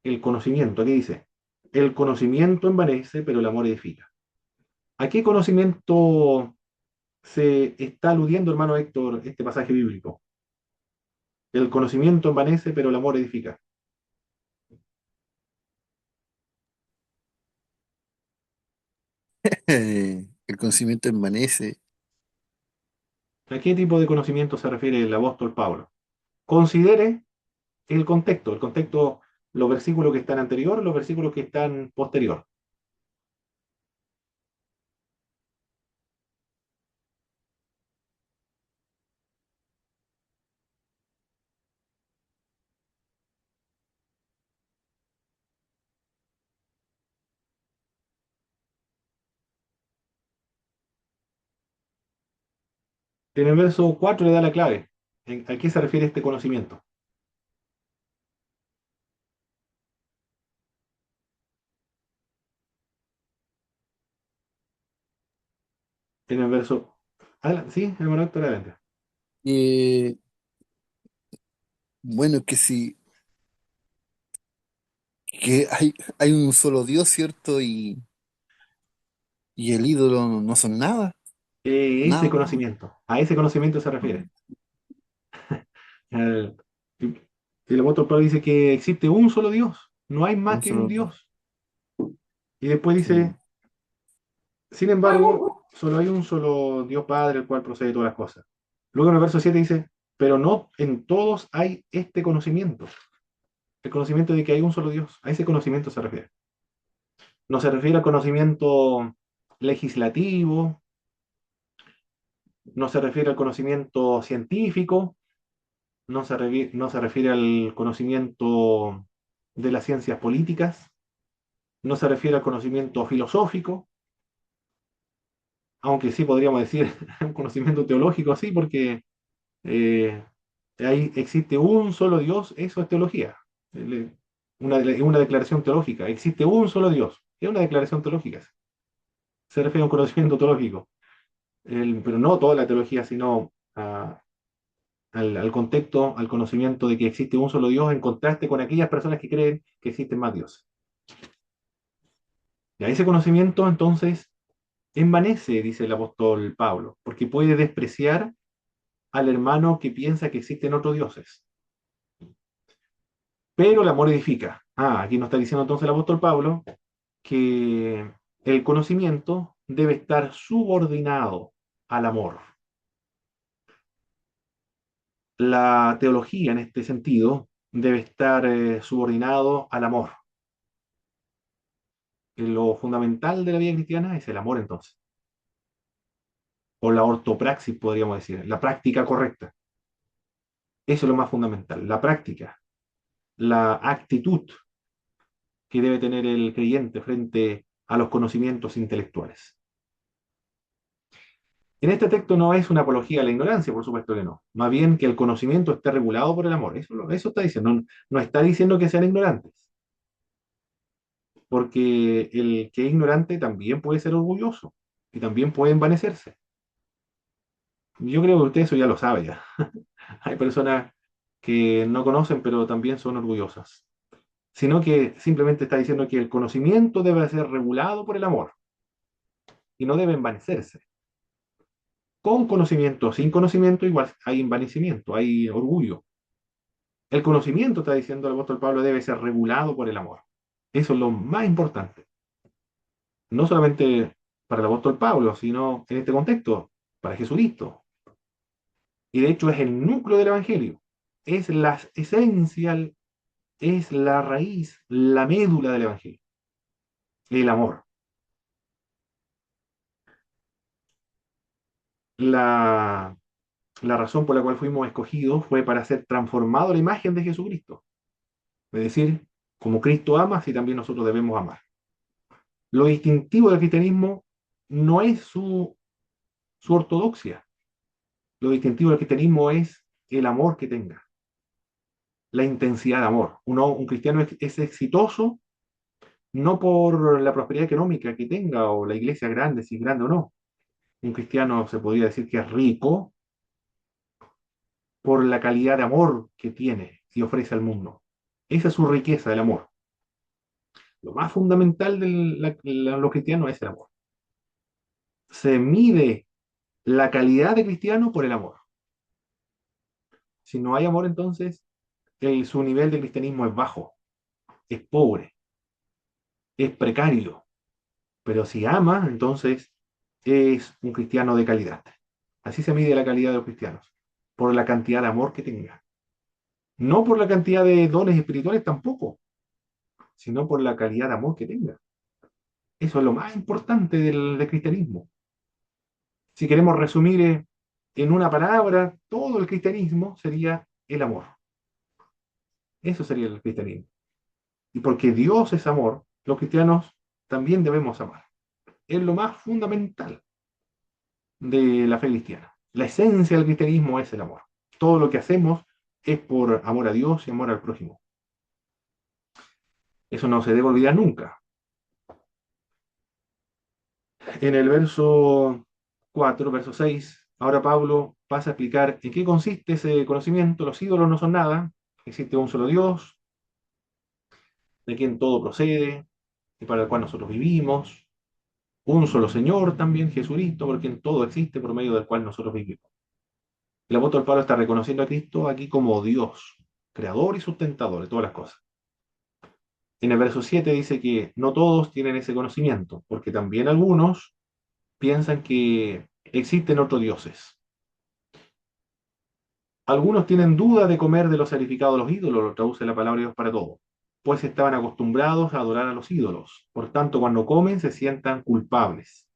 el conocimiento. Aquí dice, el conocimiento envanece, pero el amor edifica. ¿A qué conocimiento se está aludiendo, hermano Héctor, este pasaje bíblico? El conocimiento envanece, pero el amor edifica. El conocimiento envanece. ¿A qué tipo de conocimiento se refiere el apóstol Pablo? Considere el contexto, los versículos que están anterior, los versículos que están posterior. En el verso 4 le da la clave. ¿A qué se refiere este conocimiento? En el verso... Sí, hermano Héctor, adelante. Eh, bueno, que si que hay un solo Dios, ¿cierto? Y el ídolo no son nada, Ese nada, nada. conocimiento, a ese conocimiento se refiere. El, el apóstol Pablo dice que existe un solo Dios, no hay más Un que un solo Dios. Dios. Y después Sí. dice, sin embargo, solo hay un solo Dios Padre, el cual procede de todas las cosas. Luego en el verso 7 dice, pero no en todos hay este conocimiento. El conocimiento de que hay un solo Dios. A ese conocimiento se refiere. No se refiere al conocimiento legislativo, no se refiere al conocimiento científico, no se refiere al conocimiento de las ciencias políticas, no se refiere al conocimiento filosófico, aunque sí podríamos decir un conocimiento teológico, sí, porque eh, ahí existe un solo Dios, eso es teología. Una declaración teológica, existe un solo Dios, es una declaración teológica, se refiere a un conocimiento teológico. Pero no toda la teología, sino al contexto, al conocimiento de que existe un solo Dios en contraste con aquellas personas que creen que existen más dioses. Y a ese conocimiento entonces envanece, dice el apóstol Pablo, porque puede despreciar al hermano que piensa que existen otros dioses. Pero el amor edifica. Aquí nos está diciendo entonces el apóstol Pablo que el conocimiento debe estar subordinado al amor. La teología en este sentido debe estar subordinado al amor. Lo fundamental de la vida cristiana es el amor entonces, o la ortopraxis podríamos decir, la práctica correcta. Eso es lo más fundamental, la práctica, la actitud que debe tener el creyente frente a los conocimientos intelectuales. En este texto no es una apología a la ignorancia, por supuesto que no. Más bien que el conocimiento esté regulado por el amor. Eso está diciendo. No, no está diciendo que sean ignorantes, porque el que es ignorante también puede ser orgulloso y también puede envanecerse. Yo creo que usted eso ya lo sabe ya. Hay personas que no conocen, pero también son orgullosas. Sino que simplemente está diciendo que el conocimiento debe ser regulado por el amor y no debe envanecerse. Con conocimiento, sin conocimiento, igual hay envanecimiento, hay orgullo. El conocimiento, está diciendo el apóstol Pablo, debe ser regulado por el amor. Eso es lo más importante. No solamente para el apóstol Pablo, sino en este contexto, para Jesucristo. Y de hecho es el núcleo del Evangelio. Es la esencial, es la raíz, la médula del Evangelio. El amor. La, la razón por la cual fuimos escogidos fue para ser transformado a la imagen de Jesucristo. Es decir, como Cristo ama, así también nosotros debemos amar. Lo distintivo del cristianismo no es su ortodoxia. Lo distintivo del cristianismo es el amor que tenga, la intensidad de amor. Un cristiano es exitoso no por la prosperidad económica que tenga o la iglesia grande, si es grande o no. Un cristiano se podría decir que es rico por la calidad de amor que tiene y ofrece al mundo. Esa es su riqueza, el amor. Lo más fundamental de los cristianos es el amor. Se mide la calidad de cristiano por el amor. Si no hay amor, entonces su nivel de cristianismo es bajo, es pobre, es precario. Pero si ama, entonces es un cristiano de calidad. Así se mide la calidad de los cristianos, por la cantidad de amor que tenga. No por la cantidad de dones espirituales tampoco, sino por la calidad de amor que tenga. Eso es lo más importante del cristianismo. Si queremos resumir en una palabra, todo el cristianismo sería el amor. Eso sería el cristianismo. Y porque Dios es amor, los cristianos también debemos amar. Es lo más fundamental de la fe cristiana. La esencia del cristianismo es el amor. Todo lo que hacemos es por amor a Dios y amor al prójimo. Eso no se debe olvidar nunca. En el verso 4, verso 6, ahora Pablo pasa a explicar en qué consiste ese conocimiento. Los ídolos no son nada. Existe un solo Dios, de quien todo procede y para el cual nosotros vivimos. Un solo Señor también, Jesucristo, por quien todo existe, por medio del cual nosotros vivimos. El apóstol Pablo está reconociendo a Cristo aquí como Dios, creador y sustentador de todas las cosas. En el verso 7 dice que no todos tienen ese conocimiento, porque también algunos piensan que existen otros dioses. Algunos tienen duda de comer de los sacrificados de los ídolos, lo traduce la palabra de Dios para todo, pues estaban acostumbrados a adorar a los ídolos. Por tanto, cuando comen se sientan culpables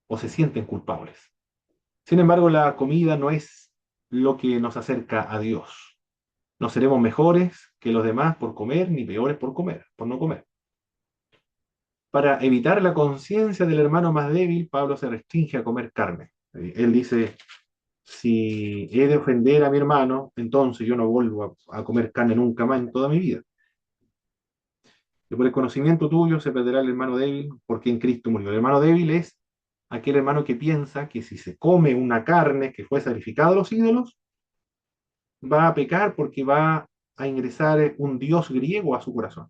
o se sienten culpables. Sin embargo, la comida no es lo que nos acerca a Dios. No seremos mejores que los demás por comer, ni peores por comer, por no comer. Para evitar la conciencia del hermano más débil, Pablo se restringe a comer carne. Él dice, si he de ofender a mi hermano, entonces yo no vuelvo a comer carne nunca más en toda mi vida. Y por el conocimiento tuyo se perderá el hermano débil, porque en Cristo murió. El hermano débil es aquel hermano que piensa que si se come una carne que fue sacrificada a los ídolos, va a pecar porque va a ingresar un dios griego a su corazón.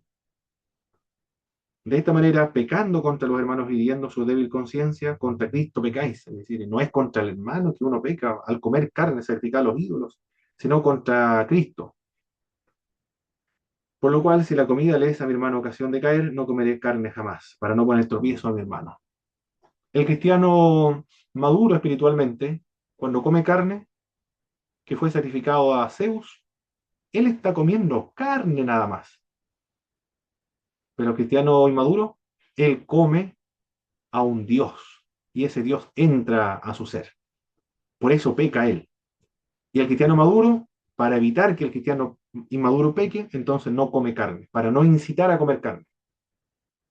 De esta manera, pecando contra los hermanos, hiriendo su débil conciencia, contra Cristo pecáis. Es decir, no es contra el hermano que uno peca al comer carne sacrificada a los ídolos, sino contra Cristo. Por lo cual, si la comida le es a mi hermano ocasión de caer, no comeré carne jamás, para no poner tropiezo a mi hermano. El cristiano maduro espiritualmente, cuando come carne que fue sacrificado a Zeus, él está comiendo carne nada más. Pero el cristiano inmaduro, él come a un Dios y ese Dios entra a su ser. Por eso peca él. Y el cristiano maduro, para evitar que el cristiano inmaduro peque, entonces no come carne, para no incitar a comer carne,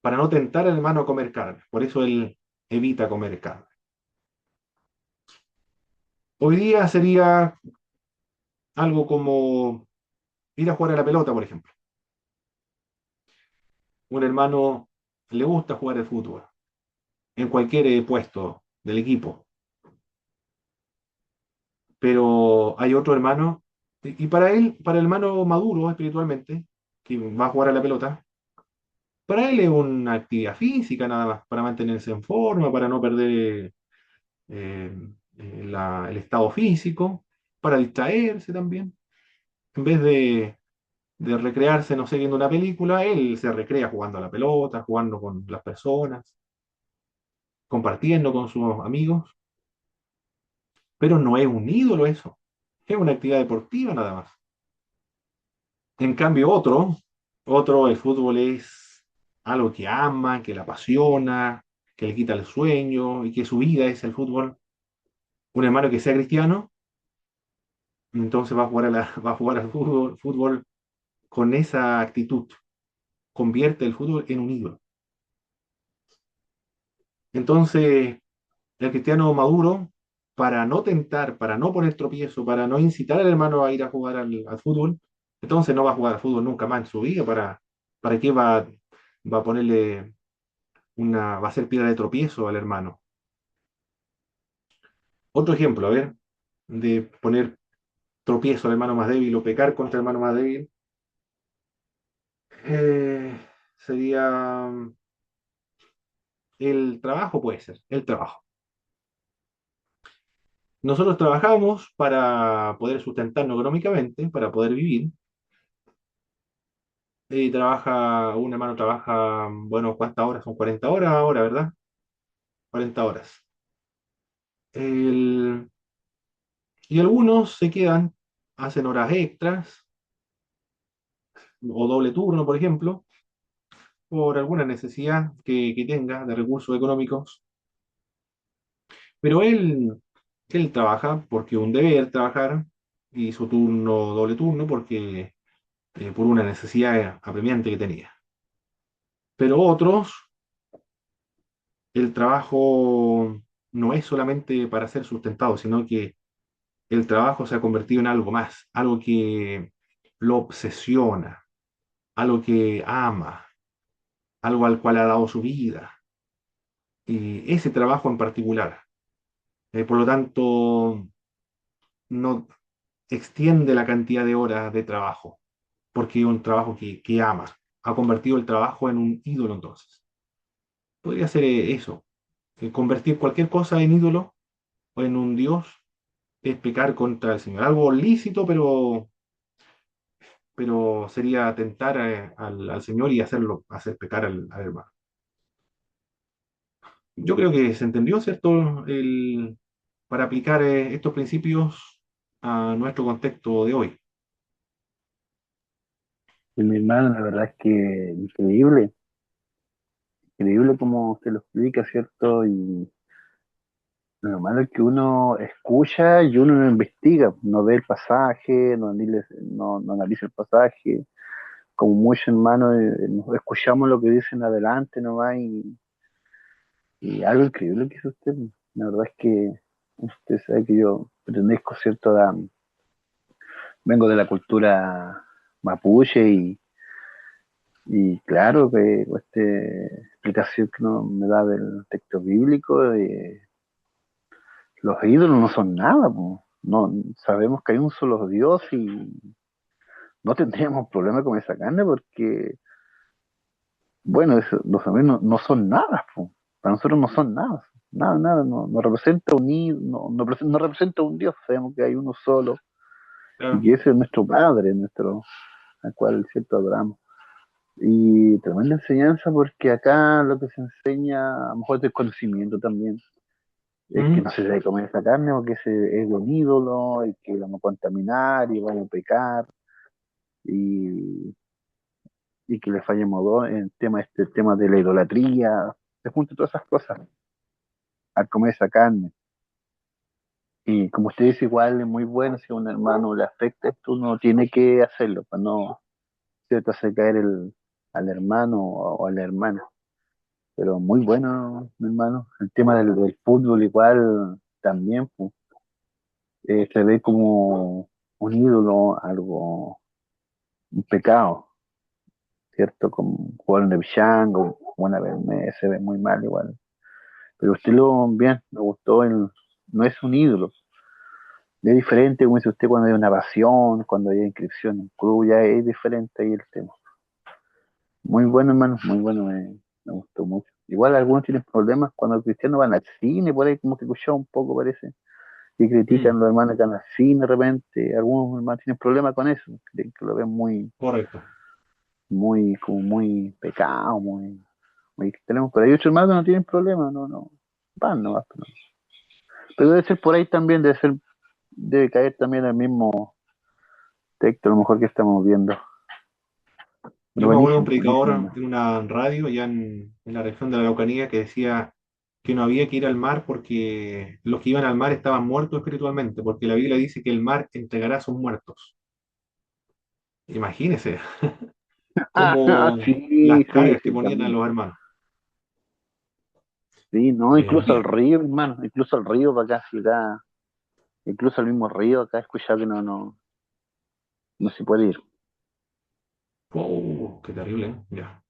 para no tentar al hermano a comer carne. Por eso él evita comer carne. Hoy día sería algo como ir a jugar a la pelota, por ejemplo. Un hermano le gusta jugar el fútbol en cualquier puesto del equipo, pero hay otro hermano, y para él, para el hermano maduro espiritualmente, que va a jugar a la pelota, para él es una actividad física nada más, para mantenerse en forma, para no perder el estado físico, para distraerse también. En vez de recrearse, no sé, viendo una película, él se recrea jugando a la pelota, jugando con las personas, compartiendo con sus amigos, pero no es un ídolo eso. Es una actividad deportiva nada más. En cambio, el fútbol es algo que ama, que le apasiona, que le quita el sueño y que su vida es el fútbol. Un hermano que sea cristiano, entonces va a jugar, va a jugar al fútbol con esa actitud. Convierte el fútbol en un ídolo. Entonces, el cristiano maduro, para no tentar, para no poner tropiezo, para no incitar al hermano a ir a jugar al fútbol, entonces no va a jugar al fútbol nunca más en su vida. ¿Para qué va a ponerle va a ser piedra de tropiezo al hermano? Otro ejemplo, a ver, de poner tropiezo al hermano más débil o pecar contra el hermano más débil, eh, sería el trabajo, puede ser, el trabajo. Nosotros trabajamos para poder sustentarnos económicamente, para poder vivir. Y un hermano trabaja, bueno, ¿cuántas horas? Son 40 horas ahora, ¿verdad? 40 horas. El- y algunos se quedan, hacen horas extras o doble turno, por ejemplo, por alguna necesidad que tenga de recursos económicos. Pero él trabaja porque un deber trabajar y su turno, doble turno, porque por una necesidad apremiante que tenía. Pero otros, el trabajo no es solamente para ser sustentado, sino que el trabajo se ha convertido en algo más, algo que lo obsesiona, algo que ama, algo al cual ha dado su vida. Y ese trabajo en particular, por lo tanto, no extiende la cantidad de horas de trabajo, porque es un trabajo que ama. Ha convertido el trabajo en un ídolo entonces. Podría ser eso, convertir cualquier cosa en ídolo o en un dios es pecar contra el Señor. Algo lícito, pero sería atentar al Señor y hacer pecar al hermano. Yo creo que se entendió, ¿cierto? Para aplicar estos principios a nuestro contexto de hoy. Y mi hermano, la verdad es que increíble, increíble como se lo explica, ¿cierto? Y lo malo es que uno escucha y uno no investiga, no ve el pasaje, no analiza el pasaje. Como muchos hermanos, nos escuchamos lo que dicen adelante nomás y algo increíble que hizo usted. La verdad es que usted sabe que yo pertenezco, ¿cierto? Vengo de la cultura mapuche y claro que esta explicación que no me da del texto bíblico, los ídolos no son nada, po. No, sabemos que hay un solo Dios y no tendríamos problema con esa carne porque, bueno, los amigos no son nada, po. Para nosotros no son nada, nada, nada, no representa no representa un Dios, sabemos que hay uno solo y Claro. que ese es nuestro Padre, al cual cierto adoramos. Y tremenda enseñanza porque acá lo que se enseña, a lo mejor es desconocimiento también, es que Mm, no se debe comer esa carne porque es de un ídolo y que lo vamos a contaminar y vamos a pecar y, y que le fallemos dos en el tema de la idolatría, se juntan todas esas cosas al comer esa carne. Y como usted dice, igual es muy bueno si a un hermano le afecta esto, uno tiene que hacerlo para no, ¿cierto?, hacer caer al hermano o a la hermana. Pero muy bueno, mi hermano. El tema del fútbol igual también pues, se ve como un ídolo, algo, un pecado, ¿cierto? Como jugar en el Shango, una vez se ve muy mal igual. Pero usted lo bien, me gustó, no es un ídolo. Es diferente, como dice usted, cuando hay una pasión, cuando hay inscripción en un club, ya es diferente ahí el tema. Muy bueno, hermano, muy bueno, me gustó mucho. Igual algunos tienen problemas cuando los cristianos van al cine, por ahí como que escuchado un poco, parece y critican a mm, los hermanos que andan así de repente. Algunos hermanos tienen problemas con eso, creen que lo ven correcto. como muy pecado, muy extremo. Pero hay otros hermanos que no tienen problemas, no, van, no, pero debe ser por ahí también, debe ser debe caer también el mismo texto, a lo mejor que estamos viendo. Pero Yo me acuerdo de un buenísimo, buenísimo, predicador hermano. en una radio allá en la región de la Araucanía que decía que no había que ir al mar porque los que iban al mar estaban muertos espiritualmente, porque la Biblia dice que el mar entregará a sus muertos. Imagínese como Sí, las sí, cargas que sí, ponían a también. los hermanos. Sí, no, incluso el Bien. río, hermano, incluso el río para acá, si acá, incluso el mismo río acá he escuchado que no se puede ir. Oh, qué terrible, ¿eh? Ya.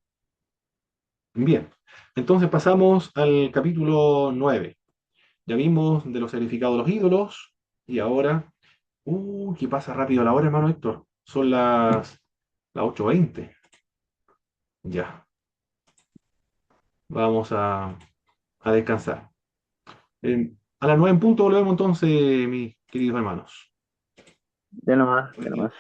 Bien. Entonces pasamos al capítulo 9. Ya vimos de los sacrificados los ídolos y ahora, ¿qué pasa rápido la hora, hermano Héctor? Son las 8:20. Ya, vamos a descansar. A las 9 en punto volvemos entonces, mis queridos hermanos. Ya nomás, ya nomás.